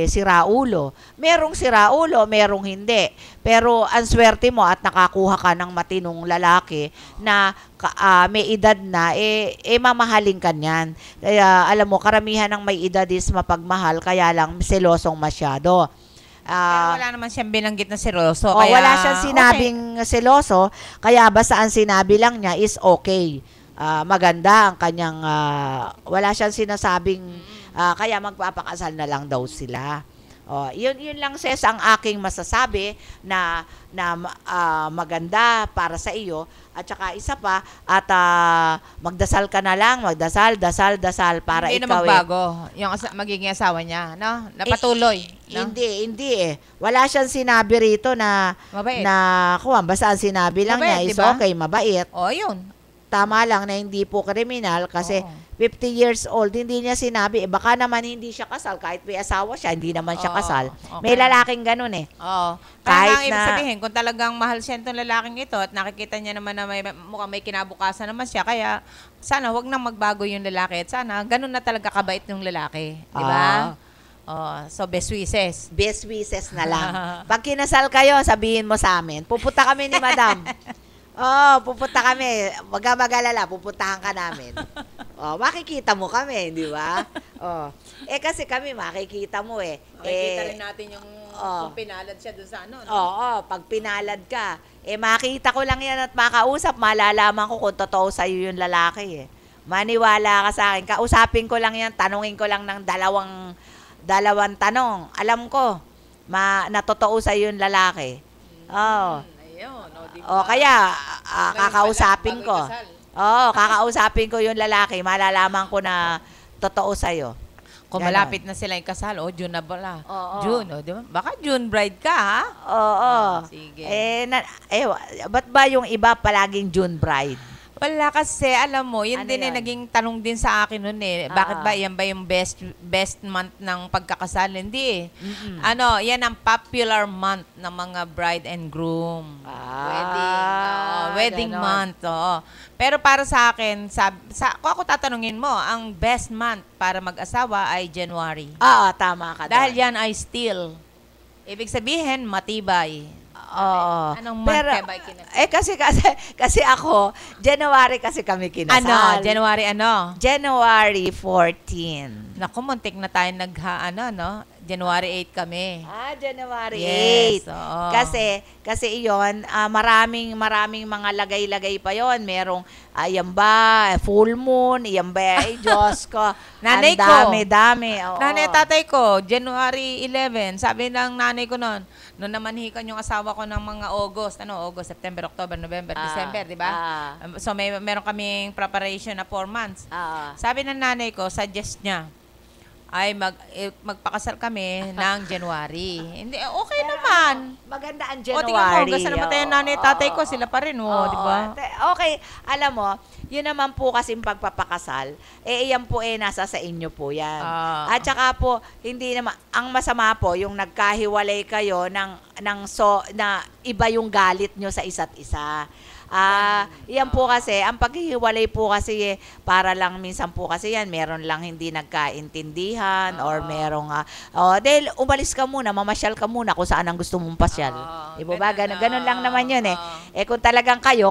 siraulo. Merong siraulo, merong hindi. Pero, ang swerte mo at nakakuha ka ng matinong lalaki na may edad na, mamahalin ka niyan. Kaya, alam mo, karamihan ng may edad is mapagmahal, kaya lang selosong masyado. Pero wala naman siyang binanggit na seloso. Wala siyang sinabing seloso, kaya basta ang sinabi lang niya is okay. Maganda ang kanyang, wala siyang sinasabing, kaya magpapakasal na lang daw sila. Yun lang, Ses, ang aking masasabi na maganda para sa iyo. At saka isa pa, at magdasal ka na lang, dasal para hindi ikaw na magbago yung magiging asawa niya, no? Napatuloy. No? Hindi Wala siyang sinabi rito na mabait. Basta ang sinabi lang Mabait, niya is diba? okay, mabait. Yun. Tama lang na hindi po kriminal kasi 50 years old, hindi niya sinabi, baka naman hindi siya kasal, kahit may asawa siya, hindi naman siya kasal. Okay. May lalaking ganun Kahit Kahit ibig na, sabihin, kung talagang mahal siya itong lalaking ito at nakikita niya naman na mukhang may kinabukasan naman siya, kaya sana wag nang magbago yung lalaki at sana ganun na talaga kabait yung lalaki. Di ba? So, best wishes. Best wishes na lang. Pag kinasal kayo, sabihin mo sa amin, pupunta kami ni Madam. Pupunta kami. Wag ka mag-alala, pupuntahan ka namin. Makikita mo kami, di ba? Kasi kami makikita mo Makikita rin natin yung kung pinalad siya dun sa ano. Pag pinalad ka, makita ko lang yan at makausap, malalaman ko kung totoo sa'yo yung lalaki Maniwala ka sa akin. Kausapin ko lang yan, tanungin ko lang ng dalawang tanong. Alam ko, na totoo sa'yo yung lalaki. Kaya, kakausapin ko. Kakausapin ko yung lalaki, malalaman ko na totoo sa'yo. Kung malapit na sila yung kasal, June na pala. June, di ba? Baka June bride ka, ha? Sige. Ba't ba yung iba palaging June bride? Wala kasi, alam mo, yun din naging tanong din sa akin nun Bakit ba, yan ba yung best month ng pagkakasal? Hindi yan ang popular month ng mga bride and groom. Wedding month. Pero para sa akin, kung ako tatanungin mo, ang best month para mag-asawa ay January. Tama ka. Dahil yan ay still. Ibig sabihin, matibay. Anong month Pero, ba kinasal? kasi ako, January kasi kami kinasal. January 14. Naku, muntik na tayo January 8 kami. January 8. Yes, oo. Kasi iyon, maraming mga lagay-lagay pa yon. Merong, yan ba, full moon, yan ba, Diyos ko. Nanay ko. Dami. Nanay, tatay ko, January 11. Sabi ng nanay ko noon namanhikan yung asawa ko ng mga August, September, October, November, December, di ba? So, meron kaming preparation na 4 months. Sabi ng nanay ko, suggest niya, ay magpakasal kami ng January. Hindi, okay naman. Maganda ang January. Tingnan mo, hanggang sa namatay yung nanay, tatay ko, sila pa rin, di ba? Okay, alam mo, yun naman po kasi pagpapakasal, iyan po nasa sa inyo po yan. At saka po, hindi naman, ang masama po, yung nagkahiwalay kayo na iba yung galit nyo sa isa't isa. Yan po kasi, ang paghihiwalay po kasi para lang minsan po kasi yan, meron lang hindi nagkaintindihan or merong, dahil umalis ka muna, mamasyal ka muna kung saan ang gusto mong pasyal. Diba ba? Ganun lang naman yun kung talagang kayo.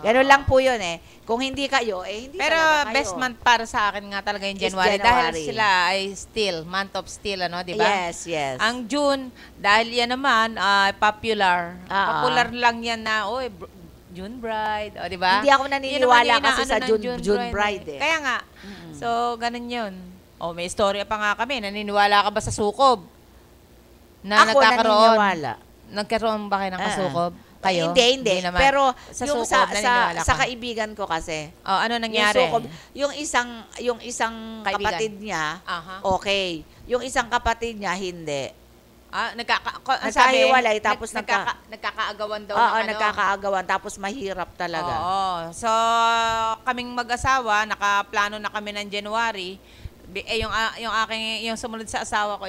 Ganun lang po yun Kung hindi kayo, hindi pero talaga kayo. best month para sa akin nga talaga yung January. Dahil sila ay month of steel, di ba? Yes. Ang June, dahil yan naman, popular. Popular lang yan na, June Bride, o, di ba? Hindi ako Yun naniniwala naman yung kasi sa inaano ng June Bride eh. Kaya nga. So, ganun yun. O, may istorya pa nga kami. Naniniwala ka ba sa sukob? Na Ako naniniwala. Nagkaroon ba kayo ng kasukob? Kayo? Hindi. naman. Pero sa yung sukob, naniniwala sa ka? kaibigan ko kasi, Oh, ano nangyari? yung isang Kaibigan. kapatid niya, Aha. okay. Yung isang kapatid niya, hindi. Nagkakahiwalay, tapos nagkakaagawan daw. Oo, nagkakaagawan, tapos mahirap talaga. Oo. So, kaming mag-asawa, nakaplano na kami ng January. Yung sumunod sa asawa ko,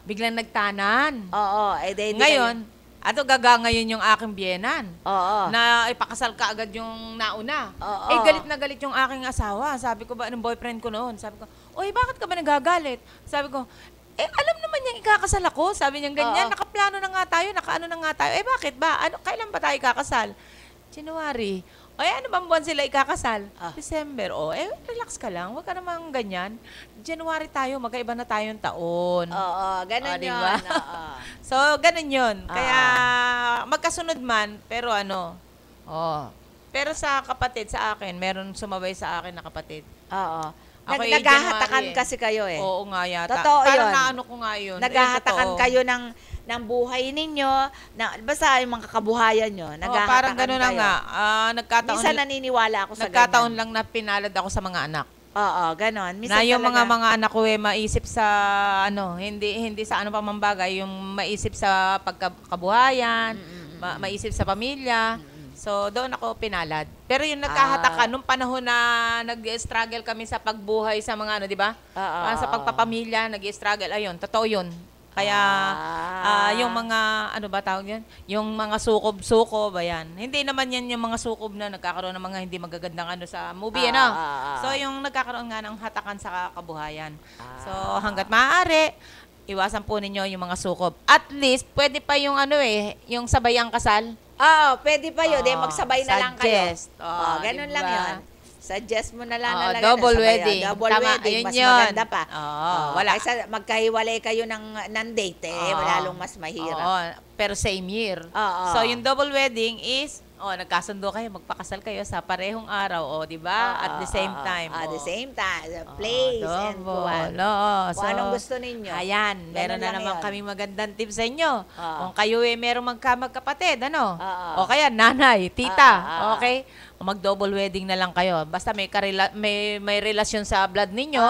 biglang nagtanan. Oo. Ngayon, ngayon yung aking biyenan. Oo. Na ipakasal ka agad yung nauna. Oo. Galit na galit yung aking asawa. Sabi ko ba, anong boyfriend ko noon? Sabi ko, oy, bakit ka ba nagagalit? Sabi ko, alam naman niyang ikakasal ako. Sabi niya ganyan, nakaplano na nga tayo, nakaano na nga tayo. Bakit ba? Kailan ba tayo ikakasal? January. Ano bang buwan sila ikakasal? December. Relax ka lang. Huwag ka namang ganyan. January tayo, magkaiba na tayong taon. Oo, ganun yun. Diba? So, ganun yun. Kaya, magkasunod man, pero pero sa kapatid, sa akin, meron sumabay sa akin na kapatid. Oo. Ako Naghahatakan January kasi kayo eh. Oo nga yata. Totoo Parang yun. naano ko nga yun. Naghahatakan kayo ng buhay ninyo, basta yung mga kabuhayan nyo, naghahatakan parang gano'n na kayo. nga. Nagkataon, Minsan naniniwala ako sa nagkataon ganyan. lang na pinalad ako sa mga anak. Oo, gano'n. Minsan Na yung talaga, mga anak ko maisip sa hindi sa ano pa man bagay, yung maisip sa pagkabuhayan, maisip sa pamilya. So, doon ako pinalad. Pero yung nagkahatakan, nung panahon na nag-struggle kami sa pagbuhay sa mga di ba? Sa pagpapamilya, nag-struggle, ayun, totoo yun. Kaya, yung mga, tawag yan? Yung mga sukob-sukob, ayan. Hindi naman yan yung mga sukob na nagkakaroon ng mga hindi magagandang sa movie, So, yung nagkakaroon nga ng hatakan sa kabuhayan. So, hanggat maaari, iwasan po ninyo yung mga sukob. At least, pwede pa yung yung sabayang kasal. pwede pa yun. Magsabay na lang kayo. Suggest. Ganun diba? lang yun. Suggest mo na lang double wedding. Double Tama, wedding. ayun Mas yun. maganda pa. Wala. Kaysa magkahiwalay kayo ng date, lalong mas mahirap. Pero same year. So, yung double wedding is, nagkasundo kayo, magpakasal kayo sa parehong araw, di ba? At the same time. At the same time. The place and kuwan. So, Kung anong gusto ninyo. Ayan, meron na naman kami magandang tips sa inyo. Kung kayo merong magkapatid, o kaya nanay, tita, okay? Mag-double wedding na lang kayo. Basta may relasyon sa blood ninyo,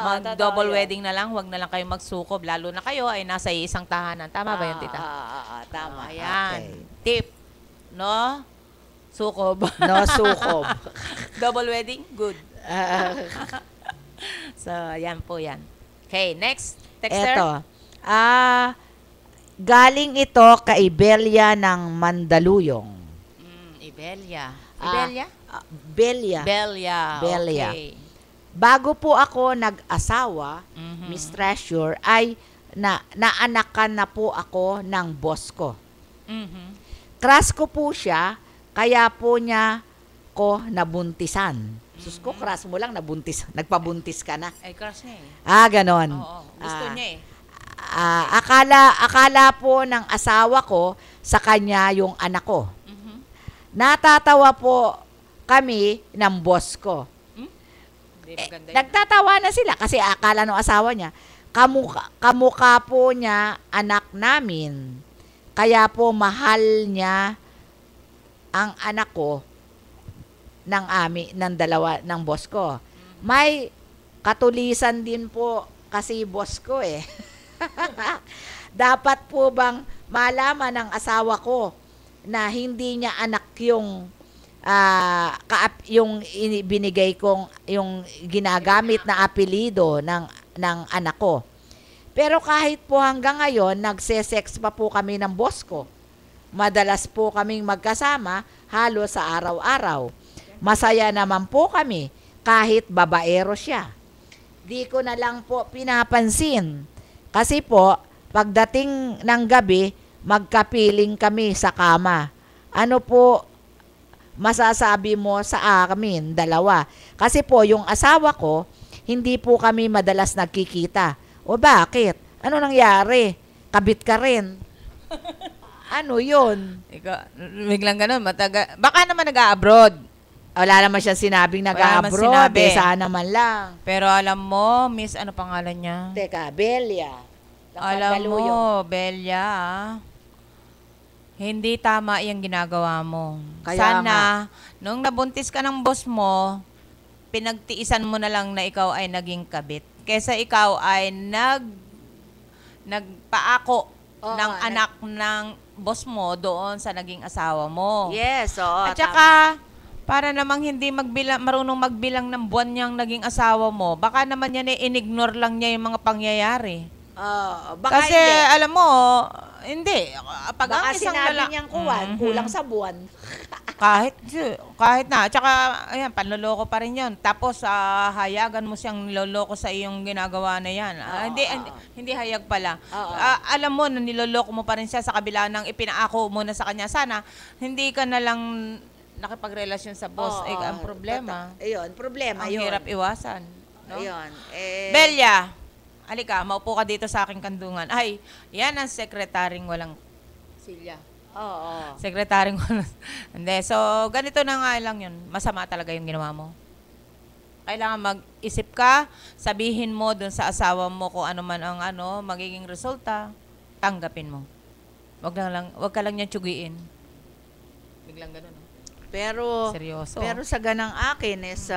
mag-double wedding na lang, huwag na lang kayo magsukob. Lalo na kayo ay nasa isang tahanan. Tama ba yun, tita? Tama. Ayan. Tip. No? Sukob. No sukob. Double wedding? Good. So, yan po yan. Okay, next. Texter. Eto. Galing ito kay Belia ng Mandaluyong. Ibelia. Belia. Okay. Bago po ako nag-asawa, Miss Treasure, ay naanakan na po ako ng boss ko. Crush ko po siya, kaya po niya ko nabuntisan. Sus ko, crush mo lang, nagpabuntis ka na. Ay, crush niya eh. Ganon. Oo, gusto niya eh. Akala po ng asawa ko sa kanya yung anak ko. Natatawa po kami ng boss ko. Nagtatawa na sila kasi akala ng asawa niya, kamukha po niya anak namin. Kaya po mahal niya ang anak ko ng dalawa ng boss ko. May katulisan din po kasi boss ko eh. Dapat po bang malaman ng asawa ko na hindi niya anak yung binigay kong yung ginagamit na apelido ng anak ko. Pero kahit po hanggang ngayon, nagse-sex pa po kami ng boss ko. Madalas po kaming magkasama, halos sa araw-araw. Masaya naman po kami, kahit babaero siya. Di ko na lang po pinapansin. Kasi po, pagdating ng gabi, magkapiling kami sa kama. Ano po masasabi mo sa amin, dalawa? Kasi po, yung asawa ko, hindi po kami madalas nagkikita. O bakit? Ano nangyari? Kabit ka rin. Ano yun? Biglang ganun, baka naman nag-a-abroad. Wala naman siya sinabing Wala naman nag-abroad. sinabi. Sana man lang. Pero alam mo, Miss, ano pangalan niya? Teka, Belia. Alam mo, Belia, hindi tama yung ginagawa mo. Kaya Sana, nung nabuntis ka ng boss mo, pinagtiisan mo na lang na ikaw ay naging kabit. Kesa ikaw ay nagpaako ng anak ng boss mo doon sa naging asawa mo. Yes, oo. At saka, para namang hindi marunong magbilang ng buwan niyang naging asawa mo, baka naman yan in-ignore lang niya yung mga pangyayari. Baka Kasi hindi. alam mo, hindi. Pag Baka ang isang sinabi niyang kulang sa buwan. kahit na. Tsaka, ayan, panloloko pa rin yun. Tapos, hayagan mo siyang niloloko sa iyong ginagawa na yan. Hindi hayag pala. Alam mo na niloloko mo pa rin siya sa kabila ng ipinaako mo na sa kanya. Sana, hindi ka na lang nakipagrelasyon sa boss. Ang problema. Problema ang yun. hirap iwasan. No? Ayun. Belia, halika, maupo ka dito sa aking kandungan. Ay, yan ang sekretaring walang silya. Oo. Sekretaring walang... Hindi, so ganito na nga lang yun. Masama talaga yung ginawa mo. Kailangan mag-isip ka, sabihin mo dun sa asawa mo kung ano man ang magiging resulta, tanggapin mo. Wag ka lang niyan tsugiin. Biglang ganun. Pero, seryoso. Pero sa ganang akin is,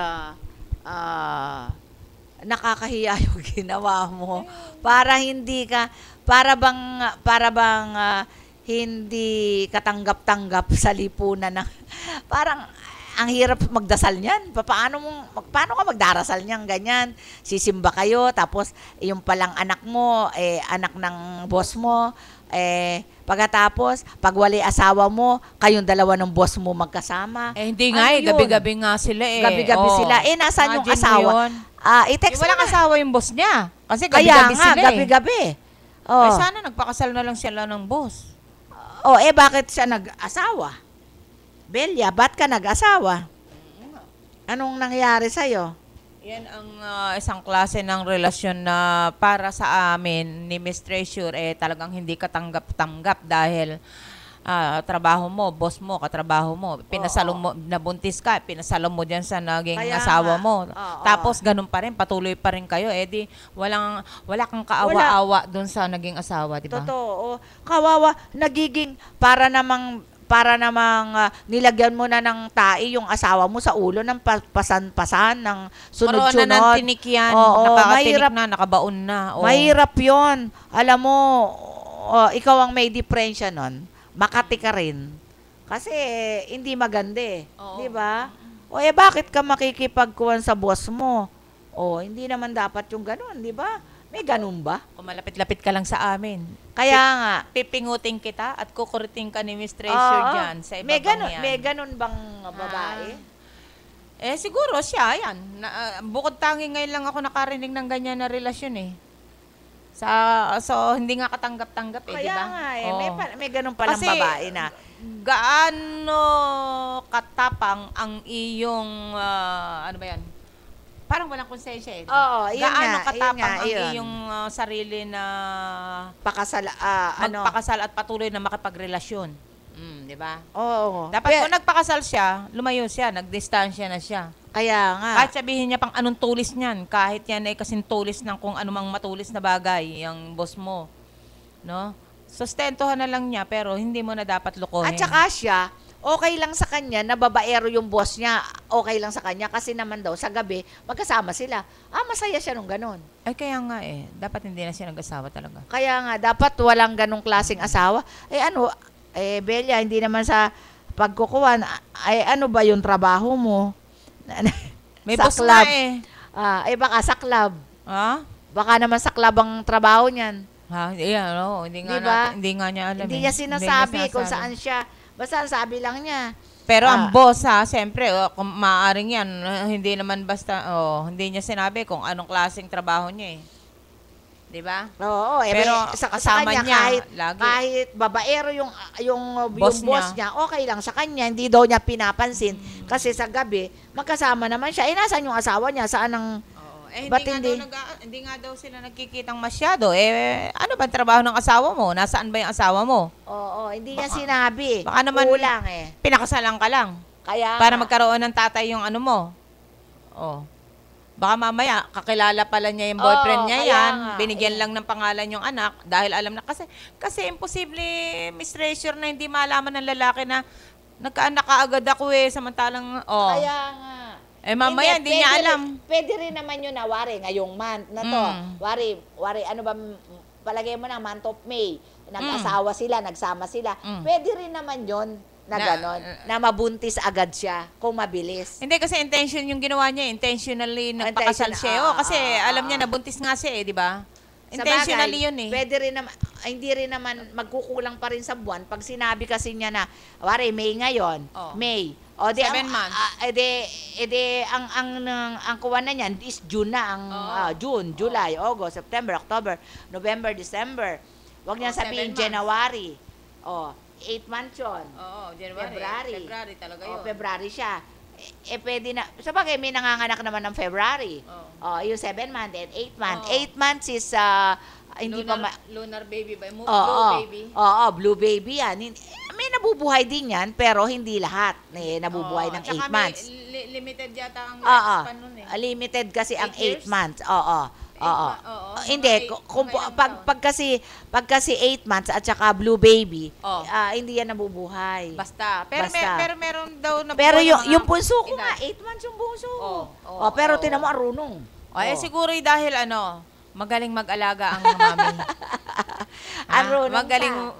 nakakahiya yung ginawa mo. Para bang hindi katanggap-tanggap sa lipunan ng parang ang hirap magdasal niyan. Paano ka magdarasal niyan ganyan? Sisimba kayo tapos yung palang anak mo anak ng boss mo pagkatapos pag wali asawa mo, kayong dalawa ng boss mo magkasama. Hindi nga gabi-gabi nga sila Gabi-gabi sila. Nasaan yung asawa? I-text walang asawa yung boss niya. Kasi kaya gabi-gabi nga, sila gabi-gabi. Sana nagpakasal na lang sila ng boss. Bakit siya nag-asawa? Belia, ba't ka nag-asawa? Anong nangyari sa'yo? Yan ang isang klase ng relasyon na para sa amin ni Miss Treasure talagang hindi katanggap-tanggap dahil trabaho mo, boss mo, katrabaho mo, pinasalo mo, nabuntis ka, pinasalo mo dyan sa naging asawa mo. Tapos ganun pa rin, patuloy pa rin kayo. Wala kang kaawa-awa dun sa naging asawa, di ba? Totoo. Kawawa, nagiging para namang nilagyan mo na ng tai yung asawa mo sa ulo ng pasan-pasan ng sunod-sunod. Corona ng tinik yan. Nakakatinik na, nakabaon na. Mahirap yun. Alam mo, ikaw ang may diferensya nun. Makati ka rin. Kasi hindi maganda di ba? Bakit ka makikipagkuhan sa boss mo? Hindi naman dapat yung ganun, di ba? May ganun ba? Kung malapit-lapit ka lang sa amin. Kaya nga. Pipingutin kita at kukuritin ka ni Miss Treasure dyan sa ibabang yan. May ganun bang babae? Siguro siya, yan. Bukod tangi ngayon lang ako nakarinig ng ganyan na relasyon So, hindi nga katanggap-tanggap Kaya di ba? nga may ganun palang babae na. Gaano katapang ang iyong, ano ba yan? Parang walang konsensya Gaano katapang ang iyong sarili na magpakasal at patuloy na makipagrelasyon. Di ba? Oo. Dapat kung nagpakasal siya, lumayo siya, nagdistansya na siya. Kaya nga. Kahit sabihin niya pang anong tulis niyan, kahit yan ay kasing tulis ng kung anumang matulis na bagay, yung boss mo. No? Sustentuhan na lang niya, pero hindi mo na dapat lukohin. At saka siya, okay lang sa kanya na babaero yung boss niya, okay lang sa kanya kasi naman daw sa gabi, magkasama sila. Masaya siya nung ganon. Kaya nga dapat hindi na siya nag-asawa talaga. Kaya nga, dapat walang ganong klaseng asawa. Belia, hindi naman sa pagkukuhan, ano ba yung trabaho mo? May boss na baka sa club. Baka naman sa club ang trabaho niyan. Hindi nga niya alam. Hindi niya sinasabi kung saan siya. Basta sabi lang niya. Pero ang boss siyempre, kung maaaring yan, hindi naman basta, hindi niya sinabi kung anong klaseng trabaho niya Di ba? Oo, pero sa kasama kanya, niya, kahit babaero yung boss niya, okay lang sa kanya, hindi daw niya pinapansin. Kasi sa gabi, magkasama naman siya. Nasaan yung asawa niya? Saan ang... Eh, Ba't hindi nga daw sila nagkikitang masyado. Eh, ano ba ang trabaho ng asawa mo? Nasaan ba yung asawa mo? Oo, hindi niya sinabi. Baka naman kulang eh. Pinakasalan ka lang. Kaya Para magkaroon ng tatay yung ano mo. Oh. Baka mamaya, kakilala pala niya yung boyfriend niya kaya yan. nga, Binigyan lang ng pangalan yung anak dahil alam na. Kasi imposible, Miss Treasure, na hindi malaman ng lalaki na nagkaanak ka agad ako samantalang, Kaya nga. Eh mamaya, hindi niya alam. Pwede rin naman yun na, wari, ngayong month na to. Wari, ano ba, palagay mo na, month of May. Nag-asawa sila, nagsama sila. Pwede rin naman yun na gano'n, na mabuntis agad siya kung mabilis. Hindi kasi intention yung ginawa niya, intentionally nagpakasal siya. Kasi alam niya nabuntis nga siya di ba? Intentionally yun Pwede rin naman, hindi rin naman magkukulang pa rin sa buwan pag sinabi kasi niya na, wari, May ngayon, May. O di 7 months. Ang kuwan na niyan is June na June, July, August, September, October, November, December. Huwag niya sabihin January. 8 months yun. Oo, January. February talaga yun. February siya. Pwede na. Sabagay, may nanganganak naman ng February. Yung 7 months and 8 months. 8 months is, hindi lunar baby ba? Blue baby? Oo, blue baby yan. May nabubuhay din yan, pero hindi lahat. Nabubuhay ng 8 months. Limited yata ang lifespan nun Limited kasi ang 8 years? months. Hindi pag kasi 8 months at saka blue baby, hindi yan nabubuhay. Basta. Pero meron daw na. Pero yung punso ko nga 8 months yung punso ko. Pero tinan mo arunong. Siguro dahil magaling mag-alaga ang mami.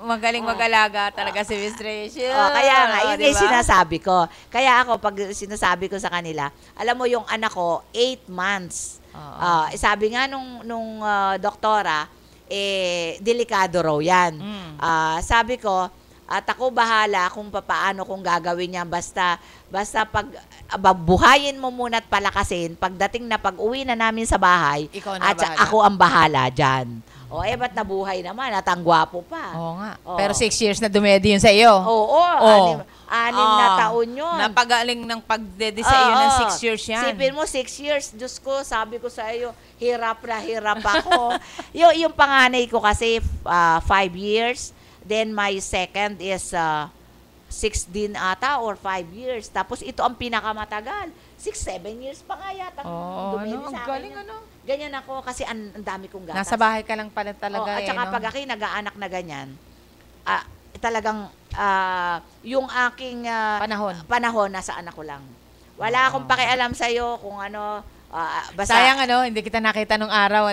Magaling mag-alaga talaga si Miss Rachel. Kaya nga, yun yung sinasabi ko. Kaya ako, pag sinasabi ko sa kanila, alam mo yung anak ko, 8 months. Sabi nga nung doktora, delikado raw yan. Sabi ko, at ako bahala kung paano kung gagawin niya. Basta pag buhayin mo muna at palakasin, pagdating na pag-uwi na namin sa bahay, at ako ang bahala dyan. Ba't nabuhay naman at ang gwapo pa. Oo nga. Pero 6 years na dumedi yun sa iyo. Oo. 6 na taon yun. Napagaling ng pagdedi sa iyo ng 6 years yan. Sipin mo, 6 years. Diyos ko, sabi ko sa iyo, hirap na hirap ako. yung panganay ko kasi 5 years. Then my second is 6 din ata or 5 years. Tapos ito ang pinakamatagal. 6-7 years pa nga yata. Ang galing Ganyan ako kasi ang dami kong gatas. Nasa bahay ka lang pala talaga. At saka pag ako'y nag-aanak na ganyan, talagang yung aking panahon nasa anak ko lang. Wala akong pakialam sa'yo kung ano, basta, sayang hindi kita nakita nung araw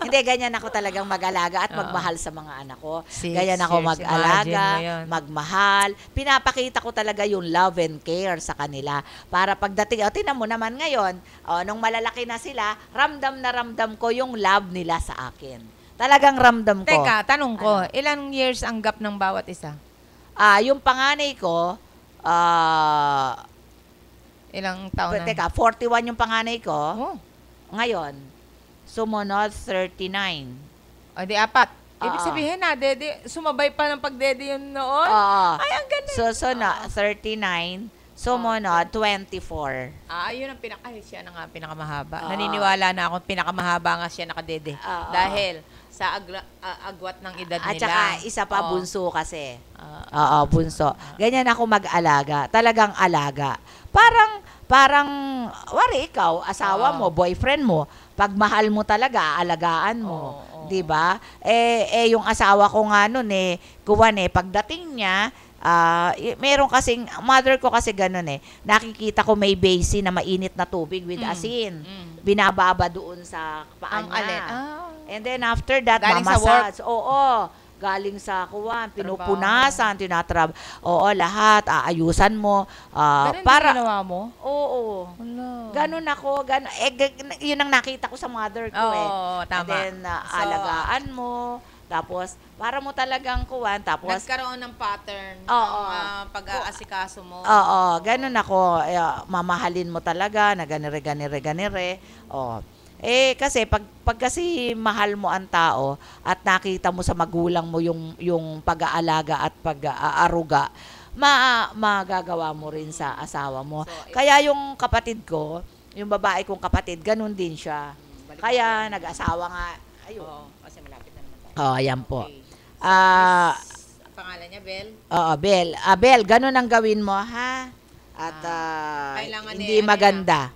hindi, ganyan ako talagang mag-alaga at magmahal sa mga anak ko. Ganyan ako mag-alaga, magmahal. Pinapakita ko talaga yung love and care sa kanila. Para pagdating, tinan mo naman ngayon, nung malalaki na sila, ramdam na ramdam ko yung love nila sa akin. Talagang ramdam ko. Teka, tanong ko, ilang years ang gap ng bawat isa? Yung panganay ko, ilang taon na? Teka, 41 yung panganay ko. Ngayon, sumunod 39. Di 4. Ibig sabihin sumabay pa ng pagdede yun noon? Ay, ang ganda. Susunod, 39. Sumunod, 24. Yun ang siya na nga pinakamahaba. Naniniwala na ako pinakamahaba nga siya nakadede. Dahil sa agwat ng edad nila. At saka isa pa, bunso kasi. Bunso. Ganyan ako mag-alaga. Talagang alaga. Parang, wari ikaw, asawa mo, boyfriend mo, pag mahal mo talaga, alagaan mo. Diba? Yung asawa ko nga nun pagdating niya, meron kasing, mother ko kasi ganun nakikita ko may basin na mainit na tubig with asin. Binababa doon sa paa niya. And then after that, mamasage. Galing sa kuwan, pinupunasan, tinatrab. Lahat, aayusan mo. Para ginawa mo? Oo. Ganun ako. Yun ang nakita ko sa mother ko Tama. And then, alagaan mo. Tapos, para mo talagang kuwan. Tapos, nagkaroon ng pattern ng pag-aasikaso mo. Ganun ako. Mamahalin mo talaga, na ganire. Kasi pag kasi mahal mo ang tao at nakita mo sa magulang mo yung pag-aalaga at pag-aaruga, magagawa mo rin sa asawa mo. Kaya yung kapatid ko, yung babae kong kapatid, ganun din siya. Kaya nag-asawa nga. Ayun. Oo, kasi malapit na naman tayo. Oh, ayan po. Okay. Ang pangalan niya, Bel? Oo, Bel. Bel, ganun ang gawin mo, ha? At kailangan hindi maganda.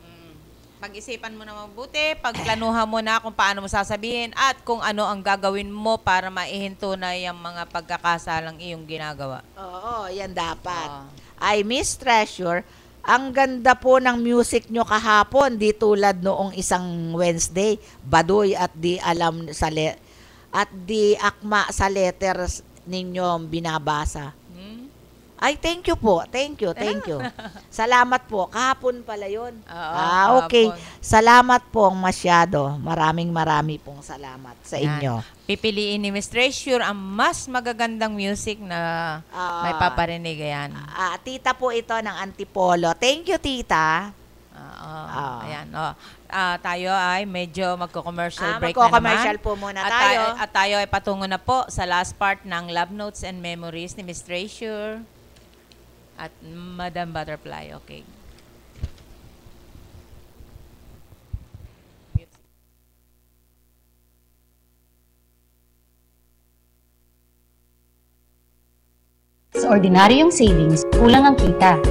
Pag-isipan mo na mabuti, pagplanuhan mo na kung paano mo sasabihin at kung ano ang gagawin mo para maihinto na yung mga pagkakasalang iyong ginagawa. Oo, yan dapat. Ay, Miss Treasure, ang ganda po ng music nyo kahapon, di tulad noong isang Wednesday, baduy at di alam at di akma sa letters ninyong binabasa. Ay, thank you po. Thank you. Salamat po. Kahapon pala yun. Okay. Kahapon. Salamat po masyado. Marami pong salamat sa inyo. Pipiliin ni Miss Treasure ang mas magagandang music na may paparinig. Ayan. Tita po ito ng Antipolo. Thank you, tita. Ayan. Tayo ay medyo magko-commercial break na naman. Magko-commercial po muna tayo. At tayo ay patungo na po sa last part ng Love Notes and Memories ni Miss Treasure at Madam Butterfly. Okay. Sa ordinaryong savings, kulang ang kita.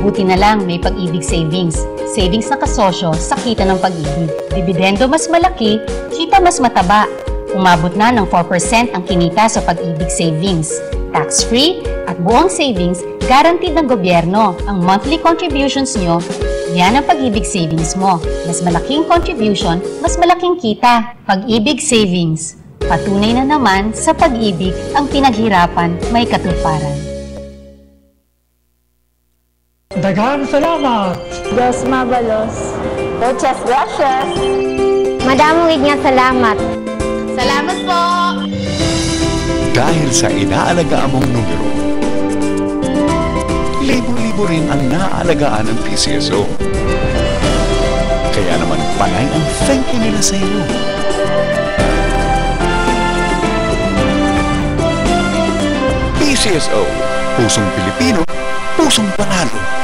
Buti na lang may Pag-ibig Savings. Savings na kasosyo sa kita ng pag-ibig. Dividendo mas malaki, kita mas mataba. Umabot na ng 4% ang kinita sa Pag-ibig Savings. Tax-free at buong savings, guaranteed ng gobyerno. Ang monthly contributions nyo, yan ang Pag-ibig Savings mo. Mas malaking contribution, mas malaking kita. Pag-ibig Savings. Patunay na naman sa pag-ibig ang pinaghirapan may katuparan. Daghang salamat! Diyos mabalos. Muchas gracias. Madamong nga salamat. Salamat po! Dahil sa inaalagaan mong numero, libo-libo rin ang naaalagaan ng PCSO. Kaya naman panay ang thank you nila sa iyo. PCSO, pusong Pilipino, pusong panalo.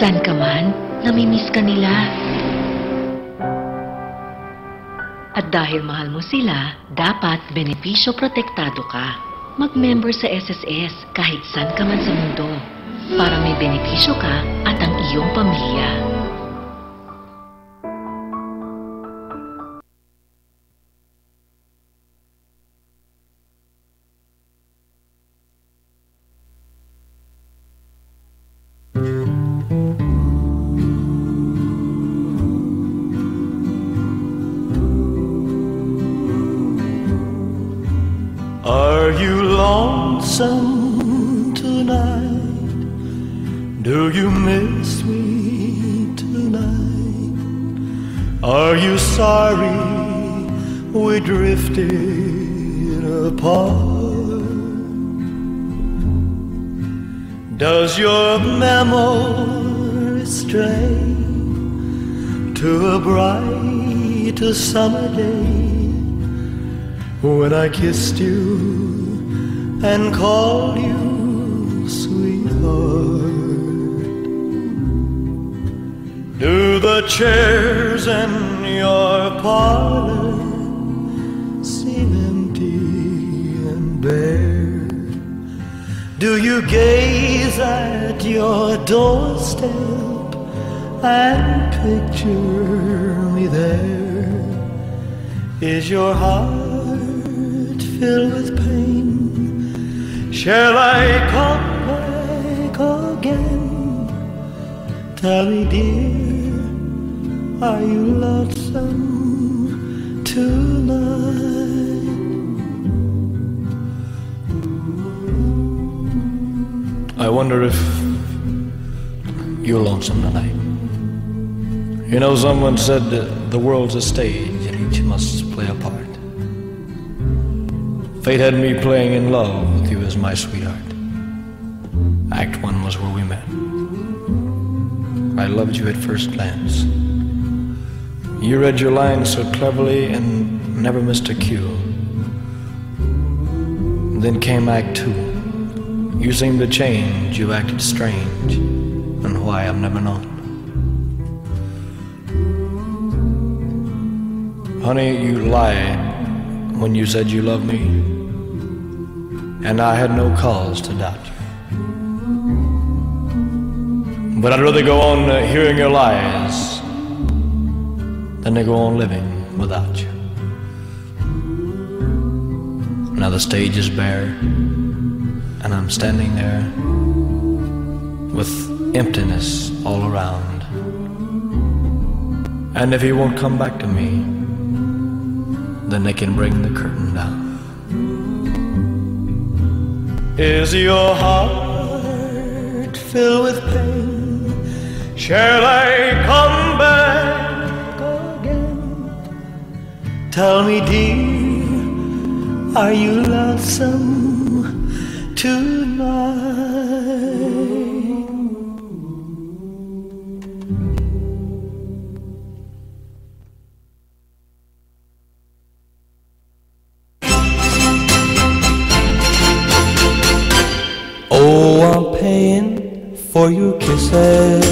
San ka man, namimiss ka nila. At dahil mahal mo sila, dapat benepisyo protektado ka. Mag-member sa SSS kahit saan ka man sa mundo para may benepisyo ka at ang iyong pamilya. Are you lonesome tonight? Do you miss me tonight? Are you sorry we drifted apart? Does your memory stray to a bright summer day when I kissed you and called you sweetheart? Do the chairs in your parlor seem empty and bare? Do you gaze at your doorstep and picture me there? Is your heart filled with pain? Shall I come back again? Tell me, dear, are you lonesome tonight? I wonder if you're lonesome tonight. You know, someone said that the world's a stage and each must play a part. Fate had me playing in love with you as my sweetheart. Act 1 was where we met. I loved you at first glance. You read your lines so cleverly and never missed a cue. Then came Act Two. You seemed to change, you acted strange, and why I've never known. Honey, you lied when you said you loved me, and I had no cause to doubt you. But I'd rather go on hearing your lies than to go on living without you. Now the stage is bare, and I'm standing there with emptiness all around. And if he won't come back to me, then they can bring the curtain down. Is your heart filled with pain? Shall I come back again? Tell me, dear, are you lonesome tonight? Oh, I'm paying for your kisses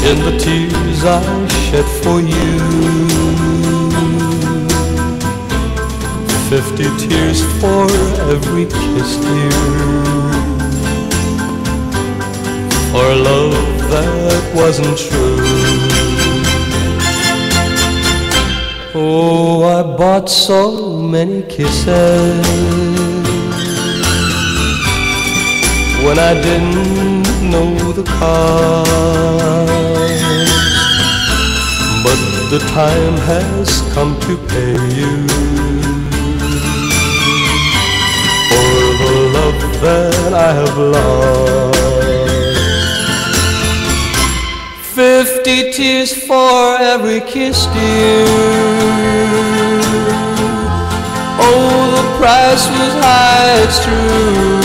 and the tears I shed for you. 50 tears for every kiss, dear, for love that wasn't true. Oh, I bought so many kisses when I didn't know the cost, but the time has come to pay you for the love that I have lost. 50 tears for every kiss, dear. Oh, the price was high, it's true,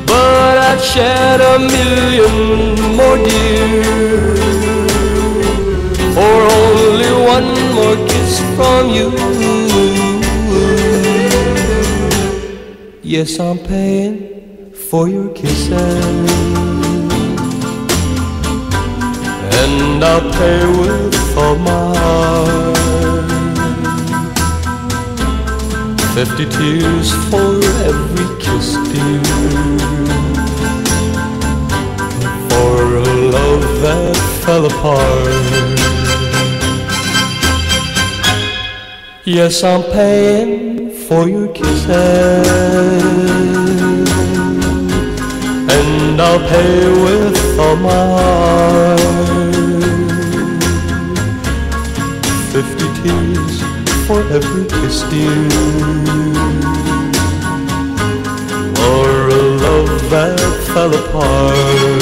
but I'd shed a million more, dear, for only one more kiss from you. Yes, I'm paying for your kisses, and I'll pay with all my heart. 50 tears for every kiss, dear, for a love that fell apart. Yes, I'm paying for your kisses, and I'll pay with all my heart. 50 tears for every kiss, dear, for a love that fell apart.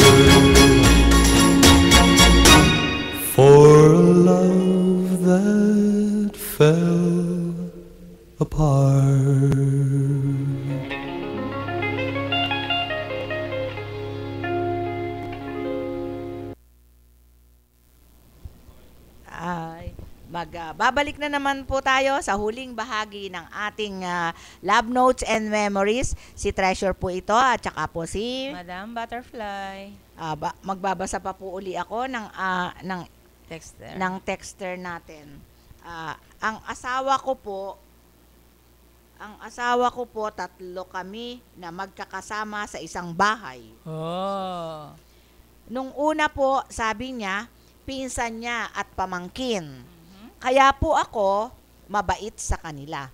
For a love that fell apart. Babalik na naman po tayo sa huling bahagi ng ating Love Notes and Memories. Si Treasure po ito at saka po si Madam Butterfly. Magbabasa pa po uli ako ng texter natin. Ang asawa ko po, tatlo kami na magkakasama sa isang bahay. Oh. Nung una po, sabi niya, pinsan niya at pamangkin. Kaya po ako mabait sa kanila.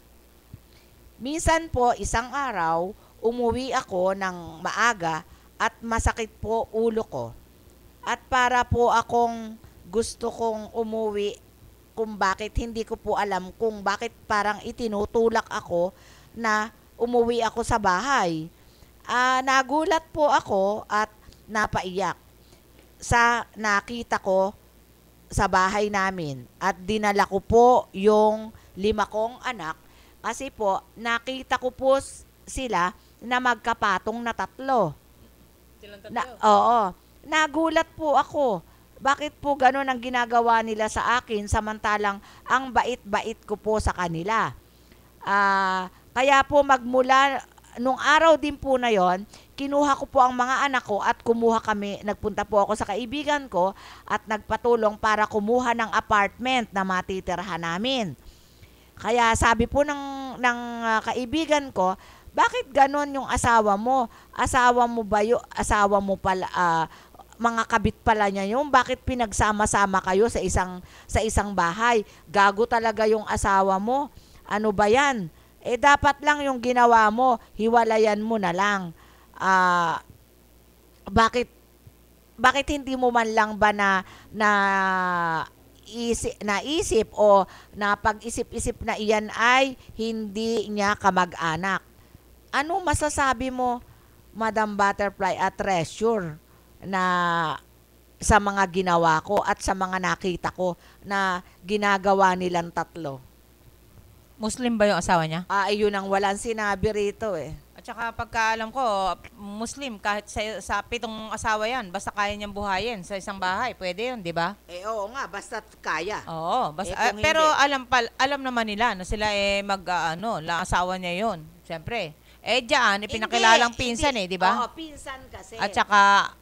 Minsan po, isang araw, umuwi ako ng maaga at masakit po ulo ko. At para po akong gusto kong umuwi kung bakit hindi ko po alam kung bakit parang itinutulak ako na umuwi ako sa bahay. Nagulat po ako at napaiyak sa nakita ko sa bahay namin at dinala ko po yung 5 kong anak kasi po nakita ko po sila na magkapatong na 3. Oo. nagulat po ako. Bakit po ganun ang ginagawa nila sa akin samantalang ang bait-bait ko po sa kanila. Kaya po magmula nung araw din po na yon, kinuha ko po ang mga anak ko at nagpunta po ako sa kaibigan ko at nagpatulong para kumuha ng apartment na matitirhan namin. Kaya sabi po ng kaibigan ko, bakit ganon yung asawa mo? Asawa mo ba asawa mo pala, mga kabit pala niya yung bakit pinagsama-sama kayo sa isang bahay? Gago talaga yung asawa mo. Ano ba yan? Dapat lang yung ginawa mo, hiwalayan mo na lang. Bakit hindi mo man lang ba naisip o napag-isip-isip na iyan ay hindi niya kamag-anak? Ano masasabi mo, Madam Butterfly at Treasure, na sa mga ginawa ko at sa mga nakita ko na ginagawa nilang tatlo? Muslim ba yung asawa niya? Yun ang walang sinabi rito eh. At saka pagkaalam ko, Muslim, kahit sa 7 asawa yan, basta kaya niyang buhayin sa isang bahay, pwede yun, di ba? Oo nga, basta kaya. Oo, basta, pero alam naman nila na sila asawa niya yun, siyempre. Diyan, pinakilalang pinsan di ba? Oo, pinsan kasi. At saka,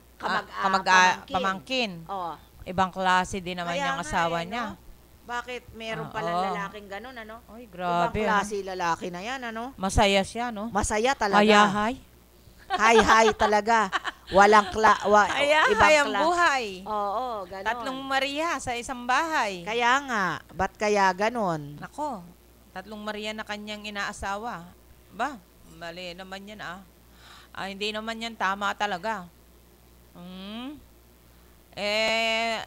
pamangkin. Oo. Ibang klase din naman yung asawa niya. Bakit meron palang lalaking ganun, ano? Ay, grabe. Ibang klase lalaki na yan, ano? Masaya siya, no? Masaya talaga. Hayahay. Hay talaga. Walang ibang ang buhay. Oo, ganun. 3 Maria sa isang bahay. Kaya nga, ba't kaya ganun? Nako, 3 Maria na kanyang inaasawa. Ba, mali naman yan hindi naman yan tama talaga.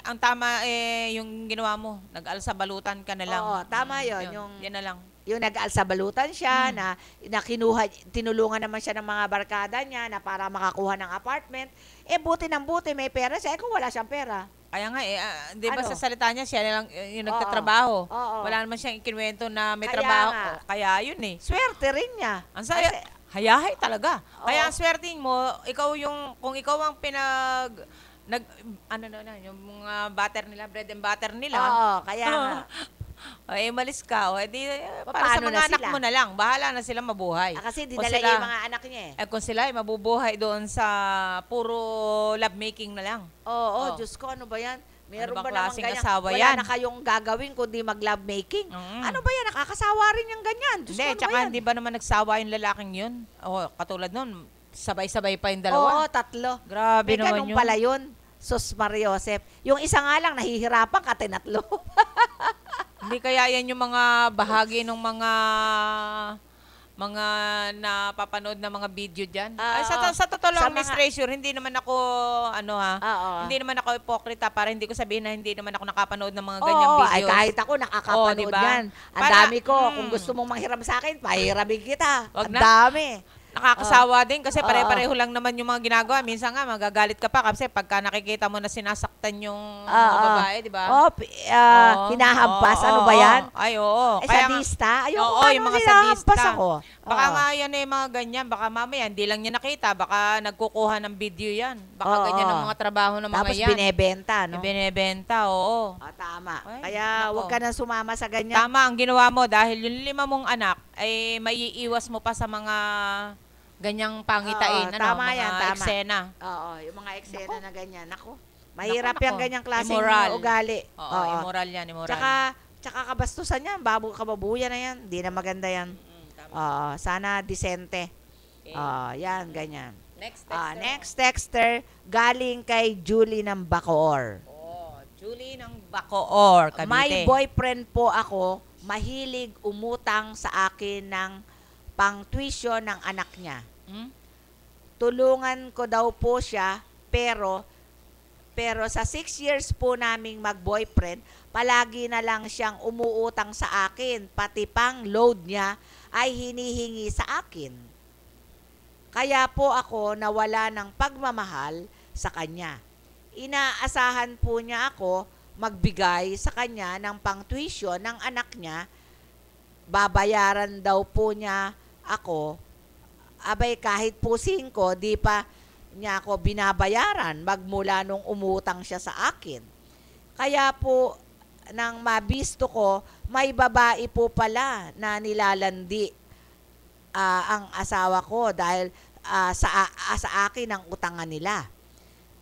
Ang tama yung ginawa mo, nag-alsabalutan ka na lang. Oo, tama yun. Yan na lang. Yung nag-alsabalutan siya, na tinulungan naman siya ng mga barkada niya na para makakuha ng apartment. Buti ng buti, may pera siya. Kung wala siyang pera. Kaya nga di ba sa salita niya, siya lang yung nagtatrabaho. Wala naman siyang ikinuwento na may trabaho. Kaya yun swerte rin niya. Ang saya. Hayahay talaga. Kaya ang swerting mo, kung ikaw ang yung mga bread and butter nila. Oo, kaya nga. Malis ka. Para sa mga anak mo na lang. Bahala na sila mabuhay. Kasi dinala niya yung mga anak niya kung sila ay mabubuhay doon sa puro lovemaking na lang. Oo, Diyos ko, ano ba yan? Meron ba namang ganyan? Asawa Wala yan? Na kayong gagawin kundi mag-lovemaking. Ano ba yan? Nakakasawa rin yung ganyan. Diyos ko, ano tsaka ba yan? hindi ba naman nagsawa yung lalaking yun? Katulad nun, sabay-sabay pa yung dalawa. Oo, 3. Grabe naman yun. Pala yun. Sus Mariosep. Yung isa nga lang, nahihirapan ka, 3. Hindi kaya yan yung mga bahagi ng mga napapanood na mga video dyan. Sa totoo lang, Miss Treasure, hindi naman ako, hindi naman ako hipokrita para hindi ko sabihin na hindi naman ako nakapanood ng mga ganyang videos. Kahit ako nakakapanood diba? yan. Ang dami ko. Kung gusto mong manghiram sa akin, pahiramin kita. Ang dami. Nakakasawa din kasi pare-pareho lang naman yung mga ginagawa. Minsan nga magagalit ka pa kasi pagka nakikita mo na sinasaktan yung babae, di ba? Hinahampas. Ano ba yan? Ay, oo. Sadista? Oo, yung mga sadista. Ako. Baka nga yan mga ganyan. Baka mamaya, hindi lang niya nakita. Baka nagkukuha ng video yan. Baka ganyan ang mga trabaho ng mga Tapos yan. binebenta, no? Binebenta, oo. Tama. Kaya huwag ka na sumama sa ganyan. Tama ang ginawa mo dahil yung 5 mong anak ay maiiwas mo pa sa mga ganyang pangitain, tama yan, mga eksena. Yung mga eksena na ganyan. Mahirap yung ganyang klaseng ugali. Immoral yan, immoral. Tsaka kabastusan yan, kababuyan na yan. Hindi na maganda yan. Sana disente. Yan, ganyan. Next texter, galing kay Julie ng Bacoor. Julie ng Bacoor, Cavite. May boyfriend po ako, mahilig umutang sa akin ng pang-tuition ng anak niya. Tulungan ko daw po siya, pero sa 6 years po naming mag-boyfriend, palagi na lang siyang umuutang sa akin, pati pang load niya ay hinihingi sa akin. Kaya po ako nawala ng pagmamahal sa kanya. Inaasahan po niya ako magbigay sa kanya ng pang-tuition ng anak niya. Babayaran daw po niya ako. Abay, kahit po 5, di pa niya ako binabayaran magmula nung umutang siya sa akin. Kaya po, nang mabisto ko, may babae po pala na nilalandi ang asawa ko dahil sa akin ang utangan nila.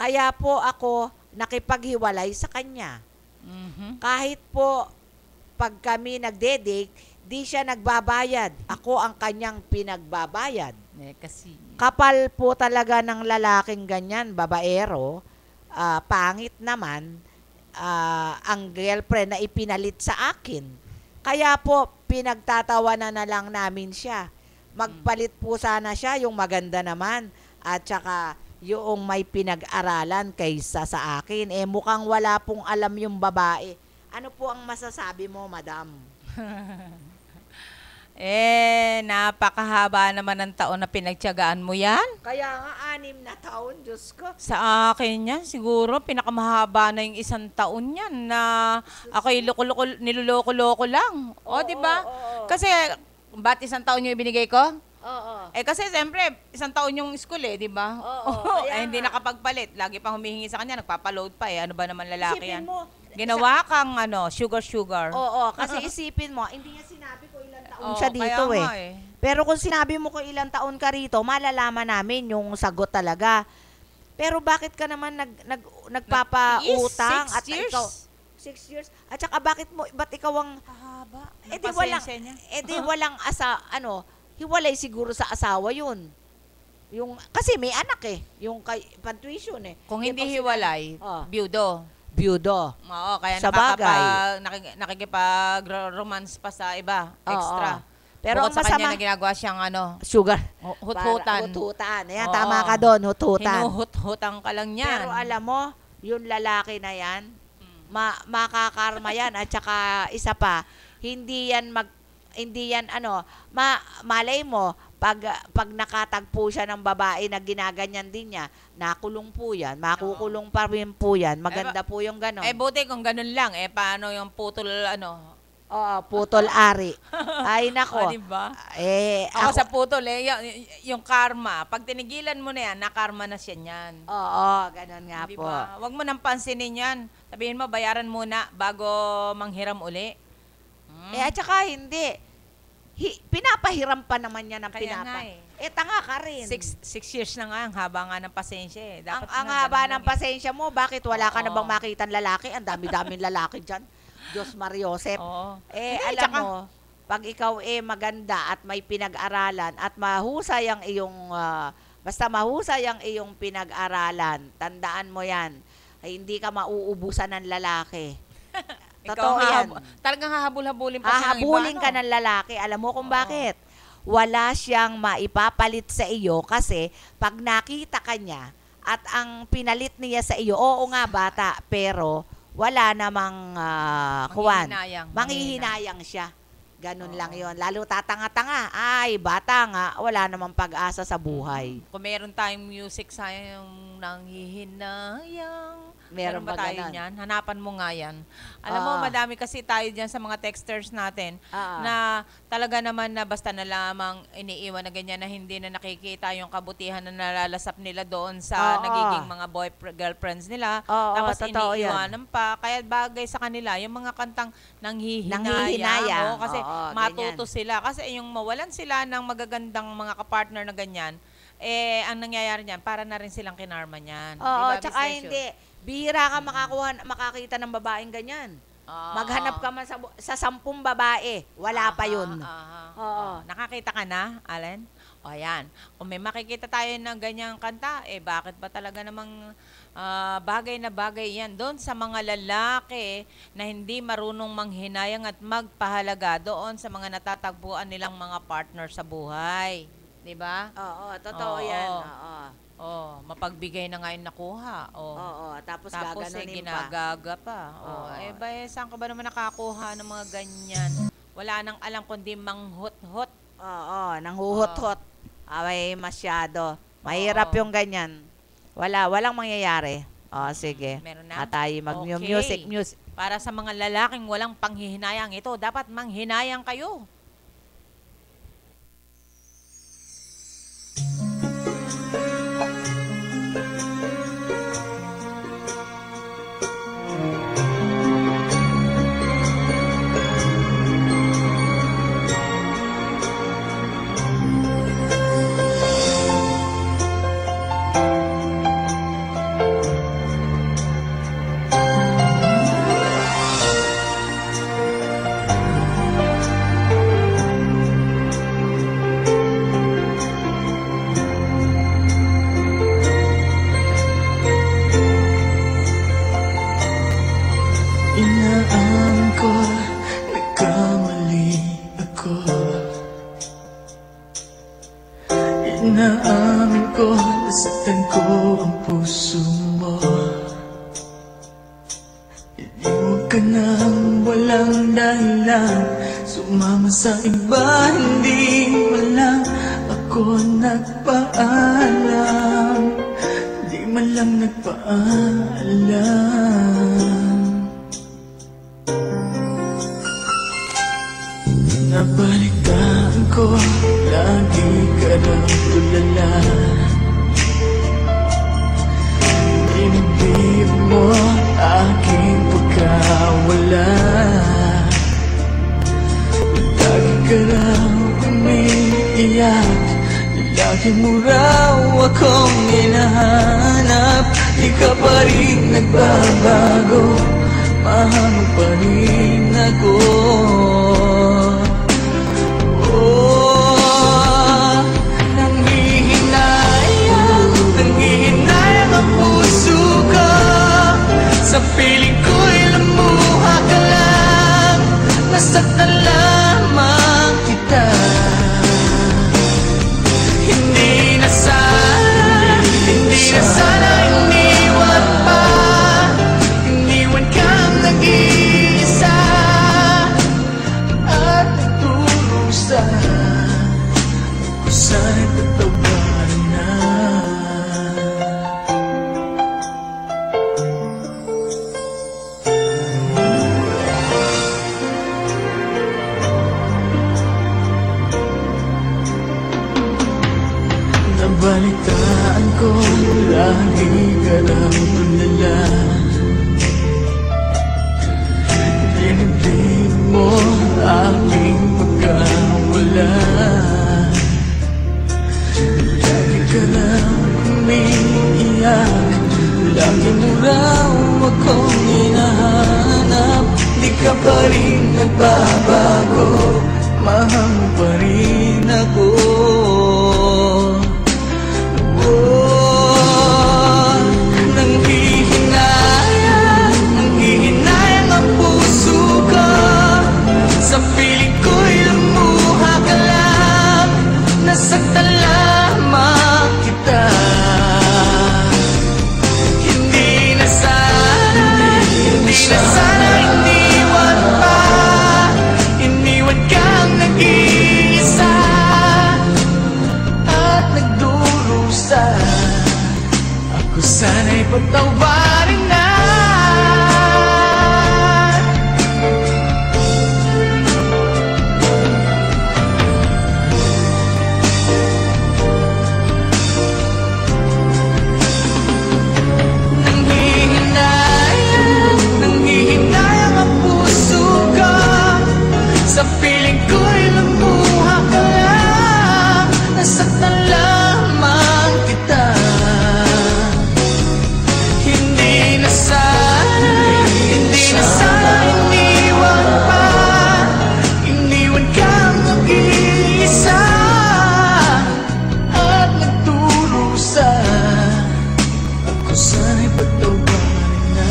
Kaya po ako nakipaghiwalay sa kanya. Kahit po pag kami nagdedate, di siya nagbabayad. Ako ang kanyang pinagbabayad. Kasi Kapal po talaga ng lalaking ganyan, babaero, pangit naman, ang girlfriend na ipinalit sa akin. Kaya po, pinagtatawanan na lang namin siya. Magpalit po sana siya, yung maganda naman, at saka yung may pinag-aralan kaysa sa akin. Mukhang wala pong alam yung babae. Ano po ang masasabi mo, madam? Napakahaba naman ng taon na pinagtiyagaan mo yan. Kaya nga, 6 na taon, Diyos ko. Sa akin yan, siguro, pinakamahaba na yung 1 taon yan na ako'y niloloko-loko lang. Di ba? Kasi, ba't 1 taon yung ibinigay ko? Oo. Kasi siyempre, 1 taon yung school di ba? Oo. Hindi nakapagpalit. Lagi pang humihingi sa kanya, nagpapaload pa Ano ba naman lalaki Isipin yan? mo, Ginawa kang sugar. Oo, kasi isipin mo, hindi niya sinabi ko ilang taon siya dito kaya nga Pero kung sinabi mo ko ilang taon ka rito, malalaman namin yung sagot talaga. Pero bakit ka naman nagpapautang at years. ikaw 6 years? At saka ba't ikaw ang Kahaba. walang hiwalay siguro sa asawa yun. Kasi may anak yung pan-tuition Kung hindi hiwalay, byudo. Oo, kaya sa bagay. nakikipag-romance pa sa iba, extra. Pero Bukod ang sa kanya masama, na ginagawa siyang sugar. hut-hutan. Hut-hutan. Ayan, tama ka doon, hut-hutan. Hinuhut-hutan ka lang yan. Pero alam mo, yung lalaki na yan, makakarma yan. At saka isa pa, hindi yan malay mo, pag nakatagpo siya ng babae na ginaganyan din niya, nakulong po yan, makukulong pa rin po yan. Maganda po yung gano'n. Buti kung ganun lang, paano yung putol, putol ari. Ay, nako. Diba? Ako sa putol, yung karma, pag tinigilan mo na yan, nakarma na siya niyan. Oo, ganun nga diba? po. Huwag mo nang pansinin yan. Sabihin mo, bayaran muna bago manghiram uli. At saka hindi. Pinapahiram pa naman niya ng tanga ka rin. 6 years na nga, ang haba nga ng pasensya Dapat ang haba ng pasensya mo, bakit wala ka na bang makitang lalaki? Ang dami-daming lalaki dyan. Diyos Mariosep. Alam mo, pag ikaw maganda at may pinag-aralan at mahusay ang iyong, basta mahusay ang iyong pinag-aralan, tandaan mo yan, ay hindi ka mauubusan ng lalaki. Totoo yan. Talagang hahabul-habulin pa siya ng iba. Hahabulin ka ng lalaki. Alam mo kung bakit? Wala siyang maipapalit sa iyo kasi pag nakita ka niya at ang pinalit niya sa iyo, oo nga bata, pero wala namang manghihinayang siya. Ganun lang yon. Lalo tatanga-tanga. Ay, bata nga, wala namang pag-asa sa buhay. Kung meron tayong music sayang nanghihinayang, Meron ba ba tayo ganon? niyan? Hanapan mo nga yan. Alam mo, madami kasi tayo dyan sa mga texters natin na talaga naman na basta na lamang iniiwan na ganyan na hindi na nakikita yung kabutihan na nalalasap nila doon sa nagiging mga girlfriends nila. Tapos iniiwanan pa. Kaya bagay sa kanila, yung mga kantang nanghihinayang. Kasi matuto sila. Kasi yung mawalan sila ng magagandang mga kapartner na ganyan, ang nangyayari niyan, para na rin silang kinarma niyan. Oo, tsaka hindi. Bihira ka makakita ng babaeng ganyan. Maghanap ka man sa 10 babae. Wala pa yun. Oo. Nakakita ka na, Allen? O yan. Kung may makikita tayo ng ganyang kanta, bakit ba talaga namang bagay na bagay yan doon sa mga lalaki na hindi marunong manghinayang at magpahalaga doon sa mga natatagpuan nilang mga partner sa buhay. Diba? Oo, totoo yan. Mapagbigay na nga yung nakuha. Tapos pa. gaganunin Ginagaga pa. Saan ka ba naman nakakuha ng mga ganyan? Wala nang alam kundi manghut-hut. Nanghuhut-hut. Ay, masyado. Mahirap yung ganyan. Walang mangyayari. Sige. Meron na? At tayo mag-music. Para sa mga lalaking walang panghihinayang ito, dapat manghinayang kayo. nasaktan ko ang puso mo. Iniwag ka nang walang dahilan, sumama sa iba, hindi man lang ako nagpaalam, di man lang nagpaalam. Nabalitaan ko, lagi ka nang tulala. Inibig mo aking pagkawala. Lagi ka raw umiiyak, lagi mo raw akong hinahanap. Di ka pa rin nagbabago, mahal mo pa rin ako. Nanghihinayang ang puso ko, sa piling ko'y lumuha ka lang, nasaktan lamang kita. Hindi na sana iniwan pa, iniwan kang nag-iisa at nagdurusa. Kung sana'y patawarin na. Nabalitaan ko, lagi ka nang tulala. Dinibig mo aking pagkawala. Lagi ka nang umiiyak, lagi mo raw akong hinahanap. Di ka pa rin nagbabago, mahal mo pa rin ako. Nanghihinayang ang puso ko, sa piling ko'y lumuha ka lang, nasaktan lamang kita. Hindi na sana iniwan pa, iniwan kang nag-iisa at nagdurusa. Ako sana'y patawarin na. Nanghihinayang ang puso ko, sa piling ko'y lumuha ka lang, nasaktan lamang kita. Hindi na sana iniwan pa, iniwan kang nag-iisa at nagdurusa. Ako sana'y patawarin na.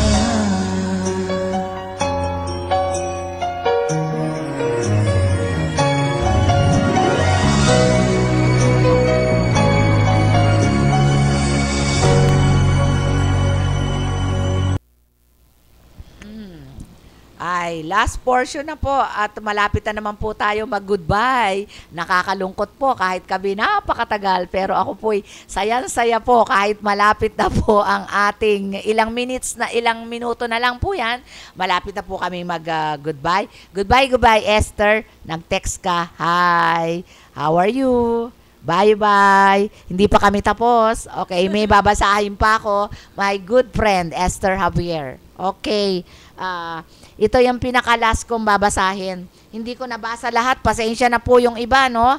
Ay, last portion na po at malapit na naman po tayo mag-goodbye. Nakakalungkot po kahit kami napakatagal, pero ako po'y sayang-saya po kahit malapit na po ang ating ilang minuto na lang po yan. Malapit na po kami mag-goodbye. Goodbye, Esther. Nag-text ka. Hi, how are you? Bye-bye. Hindi pa kami tapos. Okay, may babasahin pa ako. My good friend, Esther Javier. Okay. Ito yung pinaka-last kong babasahin. Hindi ko nabasa lahat. Pasensya na po yung iba, no?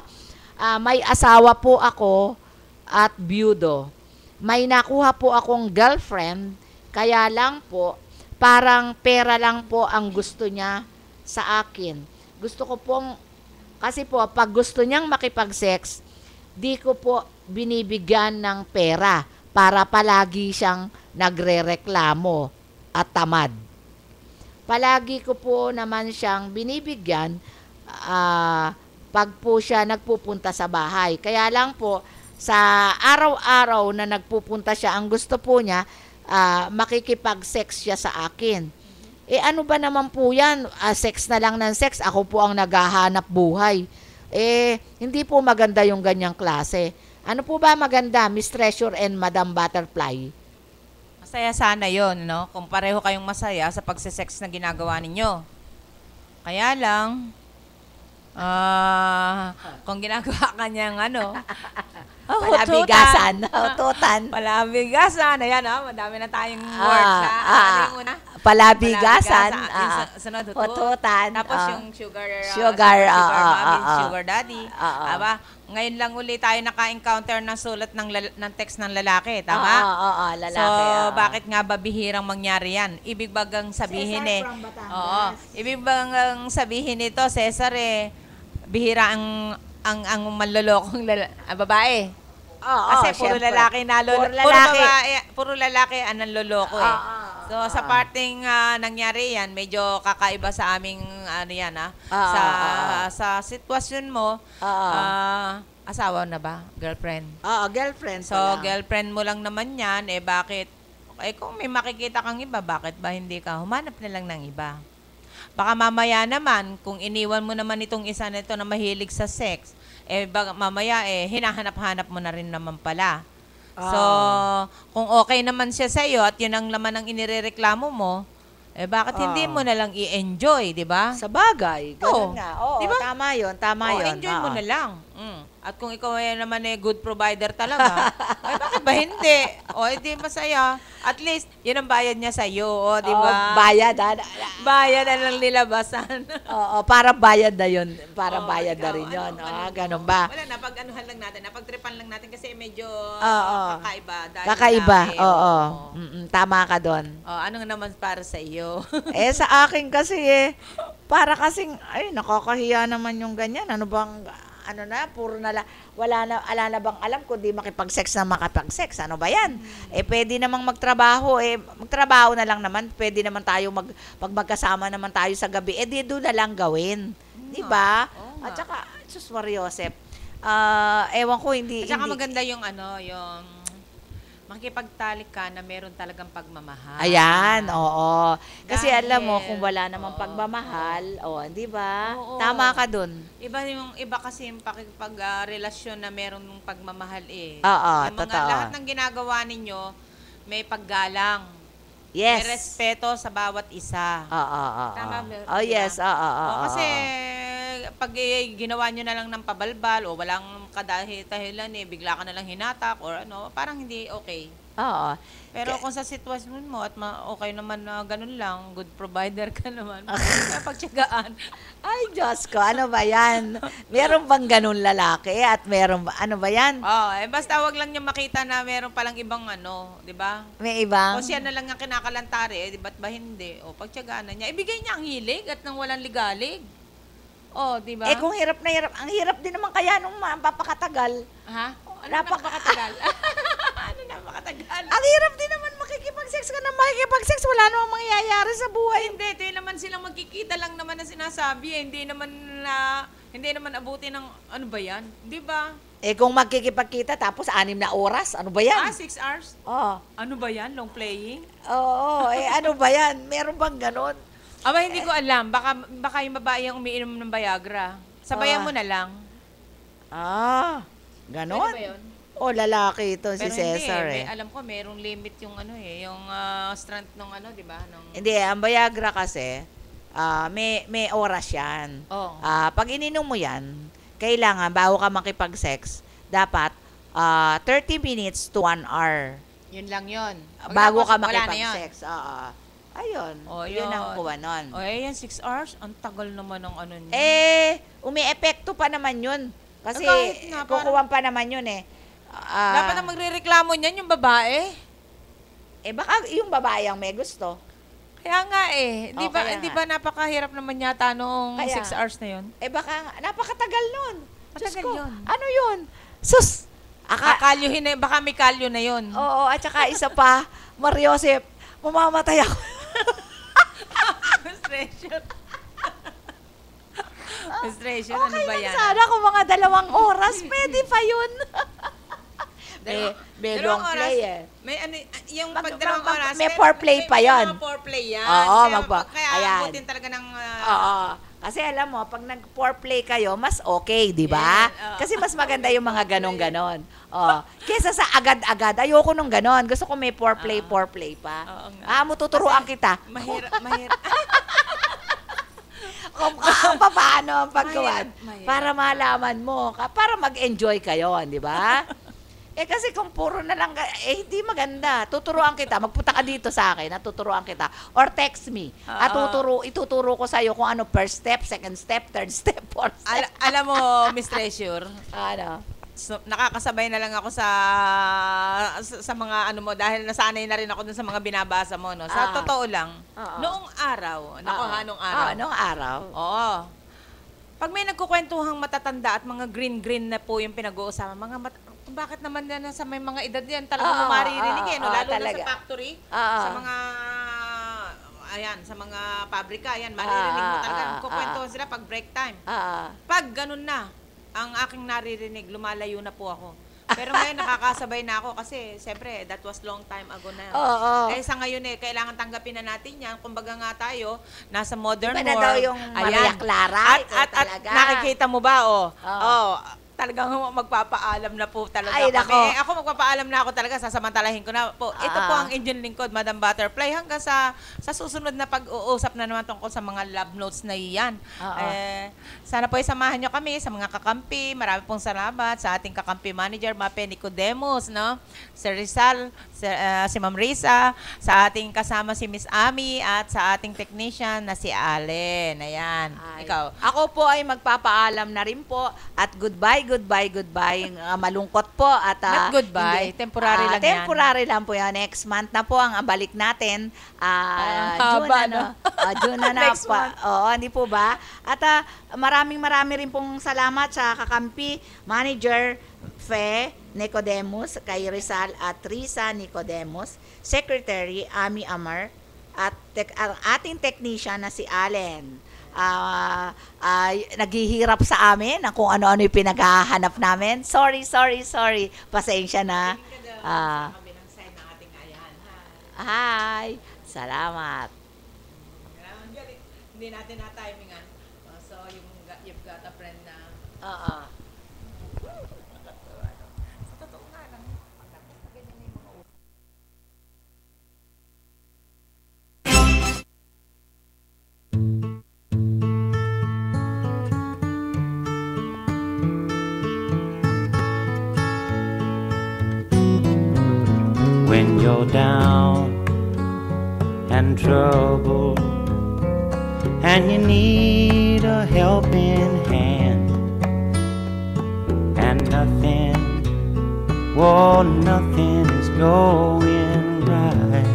May asawa po ako at byudo. May nakuha po akong girlfriend. Kaya lang po, parang pera lang po ang gusto niya sa akin. Gusto ko pong, kasi po, pag gusto niyang makipag-sex, di ko po binibigyan ng pera para palagi siyang nagre-reklamo at tamad. Palagi ko po naman siyang binibigyan pag po siya nagpupunta sa bahay. Kaya lang po, sa araw-araw na nagpupunta siya, ang gusto po niya, makikipag-sex siya sa akin. Ano ba naman po yan? Sex na lang ng sex, ako po ang naghahanap buhay. Hindi po maganda yung ganyang klase. Ano po ba maganda, Miss Treasure and Madam Butterfly? Masaya sana yon, no? Kung pareho kayong masaya sa pagsisex na ginagawa ninyo. Kaya lang, kung ginagawa ka niyang palabigasan, hututan. Palabigasan, ayan, madami na tayong words. Ano yung una? Palabigasan, sunod, hututan. Tapos yung sugar mommy, sugar daddy. Aba, ngayon lang uli tayo naka-encounter ng sulat ng text ng lalaki, tama? Lalaki. So, bakit nga ba bihirang mangyari yan? Ibig bagang sabihin ibig bagang sabihin nito, Cesar, bihira ang manlolokong babae. Kasi puro lalaki puro lalaki ang nanloloko So sa parting nangyari yan, medyo kakaiba sa aming sa sitwasyon mo, asawa na ba? Girlfriend? Girlfriend. So girlfriend mo lang naman yan, bakit? Kung may makikita kang iba, bakit ba hindi ka humanap na lang ng iba? Baka mamaya naman, kung iniwan mo naman itong isa na ito na mahilig sa sex, mamaya hinahanap-hanap mo na rin naman pala. So, kung okay naman siya sa iyo at yun ang laman ng inirereklamo mo, bakit hindi mo na lang i-enjoy, di ba? Sa bagay. Ganun nga. Diba? Tama yun. Enjoy mo na lang. At kung ikaw naman good provider talaga, bakit ba hindi? Hindi masaya. At least, yun ang bayad niya sa iyo, di ba? Bayad. Bayad na lang nilabasan. Para bayad na yun. Para bayad na rin yun. Ganun ba? Wala, napag-anuhan lang natin. Napag-tripan lang natin kasi medyo kakaiba. Kakaiba, tama ka doon. Ano naman para sa iyo? Sa akin kasi para kasing, nakakahiya naman yung ganyan. Ano bang, puro wala na bang alam kundi makipag-sex na makipag-sex. Ano ba yan? Pwede namang magtrabaho. Magtrabaho na lang naman. Pwede naman tayo, pag magkasama naman tayo sa gabi, di doon na lang gawin. Di ba? At saka, Sus Mariosep, ewan ko, hindi. At saka maganda yung yung makikipagtalik ka na meron talagang pagmamahal. Ayan, oo. Kasi alam mo, kung wala namang pagmamahal, di ba? Tama ka dun. Iba kasi yung pakipag-relasyon na meron ng pagmamahal totoo. Lahat ng ginagawa ninyo, may paggalang. Yes. May respeto sa bawat isa. Tama ba? Yes, kasi pag ginawa nyo na lang ng pabalbal o walang kadahilan bigla ka na lang hinatak or parang hindi okay. Pero kung sa sitwasyon mo at okay naman na ganun lang, good provider ka naman, pagtyagaan. Ay, Diyos ko, ano ba yan? Meron bang ganun lalaki at meron ba, ano ba yan? Basta wag lang niya makita na meron palang ibang di ba? May ibang? Kung siya na lang ang kinakalantari, di ba't ba hindi? Pagtyagaan na niya. Ibigay niya ang hilig at nang walang ligalig. Di ba? Kung hirap na hirap, ang hirap din naman kaya nung mapapakatagal. Napakatagal? Ano napakatagal? Ang hirap din naman makikipag-sex ka na makikipag-sex. Wala namang mangyayari sa buhay. Hindi, ito naman silang magkikita lang naman na sinasabi. Hindi naman abuti ng ano ba yan? Di ba? Kung magkikipagkita tapos 6 na oras, ano ba yan? 6 hours? Ano ba yan? Long playing? Ano ba yan? Meron bang ganon? Hindi ko alam. Baka yung babae ang umiinom ng Viagra. Sabayan mo na lang. Ganon? Pwede ba yun? Lalaki ito, si Pero Cesar hindi, alam ko merong limit yung yung strength ng di ba? Hindi, ang Viagra kasi, may oras yan. Pag ininom mo yan, kailangan, bago ka makipag-sex, dapat 30 minutes to 1 hour. Yun lang yun. Bago ka makipag-sex. Ayun, yun ang kuha nun. Yan 6 hours? Ang tagal naman ng niya. Umi-epekto pa naman yun. Kasi kukuha pa naman yun dapat na magre-reklamo niyan yung babae. Baka yung babae ang may gusto. Kaya nga Di ba napakahirap naman yata noong 6 hours na yun? Baka napakatagal nun. Matagal yun. Ano yun? Sus! Kalyuhin na, baka may kalyo na yun. At saka isa pa, Mariosep, mamamatay ako. Frustration, ano ba yan? Okay lang sana kung mga 2 oras, pwede pa yun. May long Dalawang play oras, eh. May ano, yung pag dalawang oras, may foreplay pa yon. May foreplay yan. Oo, kaya ayan. abutin talaga ng... Oo. Kasi alam mo, pag nag-foreplay kayo, mas okay, di ba? Kasi mas maganda yung mga ganon-ganon. Kesa sa agad-agad, ayoko nung ganon. Gusto ko may foreplay pa. Tuturuan kita. Mahirap. Kung paano ang paggawa. Para malaman mo, para mag-enjoy kayo, di ba? Kasi kung puro na lang, hindi maganda. Tuturuan kita, magpunta ka dito sa akin, tuturuan kita. Or text me. At ituturo ko sa'yo kung ano, first step, second step, third step, fourth step. Alam mo, Miss Treasure, so, nakakasabay na lang ako sa mga ano mo, dahil nasanay na rin ako dun sa mga binabasa mo, no? Sa totoo lang, noong araw, noong araw. Oo. Pag may nagkukwentuhang matatanda at mga green na po yung pinag-uusapan, bakit naman yan sa may mga edad yan talaga mo maririnig no? Lalo na sa factory, sa mga sa mga pabrika, maririnig mo talaga, kukwentuhan sila pag break time. Pag ganun na, ang aking naririnig, lumalayo na po ako. Pero ngayon, nakakasabay na ako kasi, siyempre, that was long time ago na. Sa ngayon kailangan tanggapin na natin yan. Kumbaga nga tayo, nasa modern world. Iba na daw yung Maria Clara. At nakikita mo ba, talagang magpapaalam na po talaga kami. Ako magpapaalam na ako talaga, sasamantalahin ko na po. Ito po ang inyong lingkod, Madam Butterfly, hanggang sa susunod na pag-uusap na naman tungkol sa mga love notes na iyan. Sana po isamahan nyo kami sa mga kakampi. Marami pong salamat sa ating kakampi manager, Mape Nicodemus, no? Si Rizal, si Ma'am Risa, sa ating kasama si Miss Ami, at sa ating technician na si Allen. Ayan. Ikaw. Ako po ay magpapaalam na rin po at goodbye. Malungkot po at not goodbye, temporary lang yan. Temporary lang po yan. Next month na po ang balik natin. June na Next po. Hindi po ba? At marami rin pong salamat sa kakampi manager Fe Nicodemus, kay Rizal at Risa Nicodemus, Secretary Ami Amar, at ang ating technician na si Allen. Naghihirap sa amin kung ano-ano yung pinaghahanap namin. Sorry. Pasensya na. Hi. Salamat. Hindi natin na-timingan. So, you've got a friend na... Sa totoo nga lang. When you're down and troubled and you need a helping hand, and nothing is going right,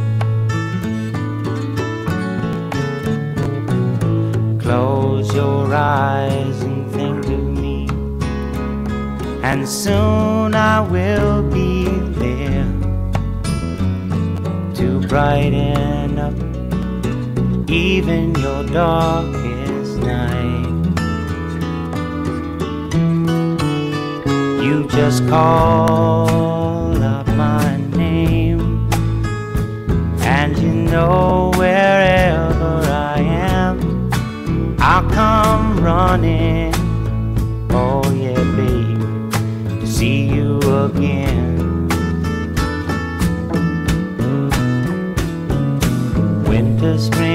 close your eyes and think of me, and soon I will be there to brighten up even your darkest night. You just call up my name, and you know wherever I am, I'll come running. Oh yeah, babe, to see you again. Winter, spring,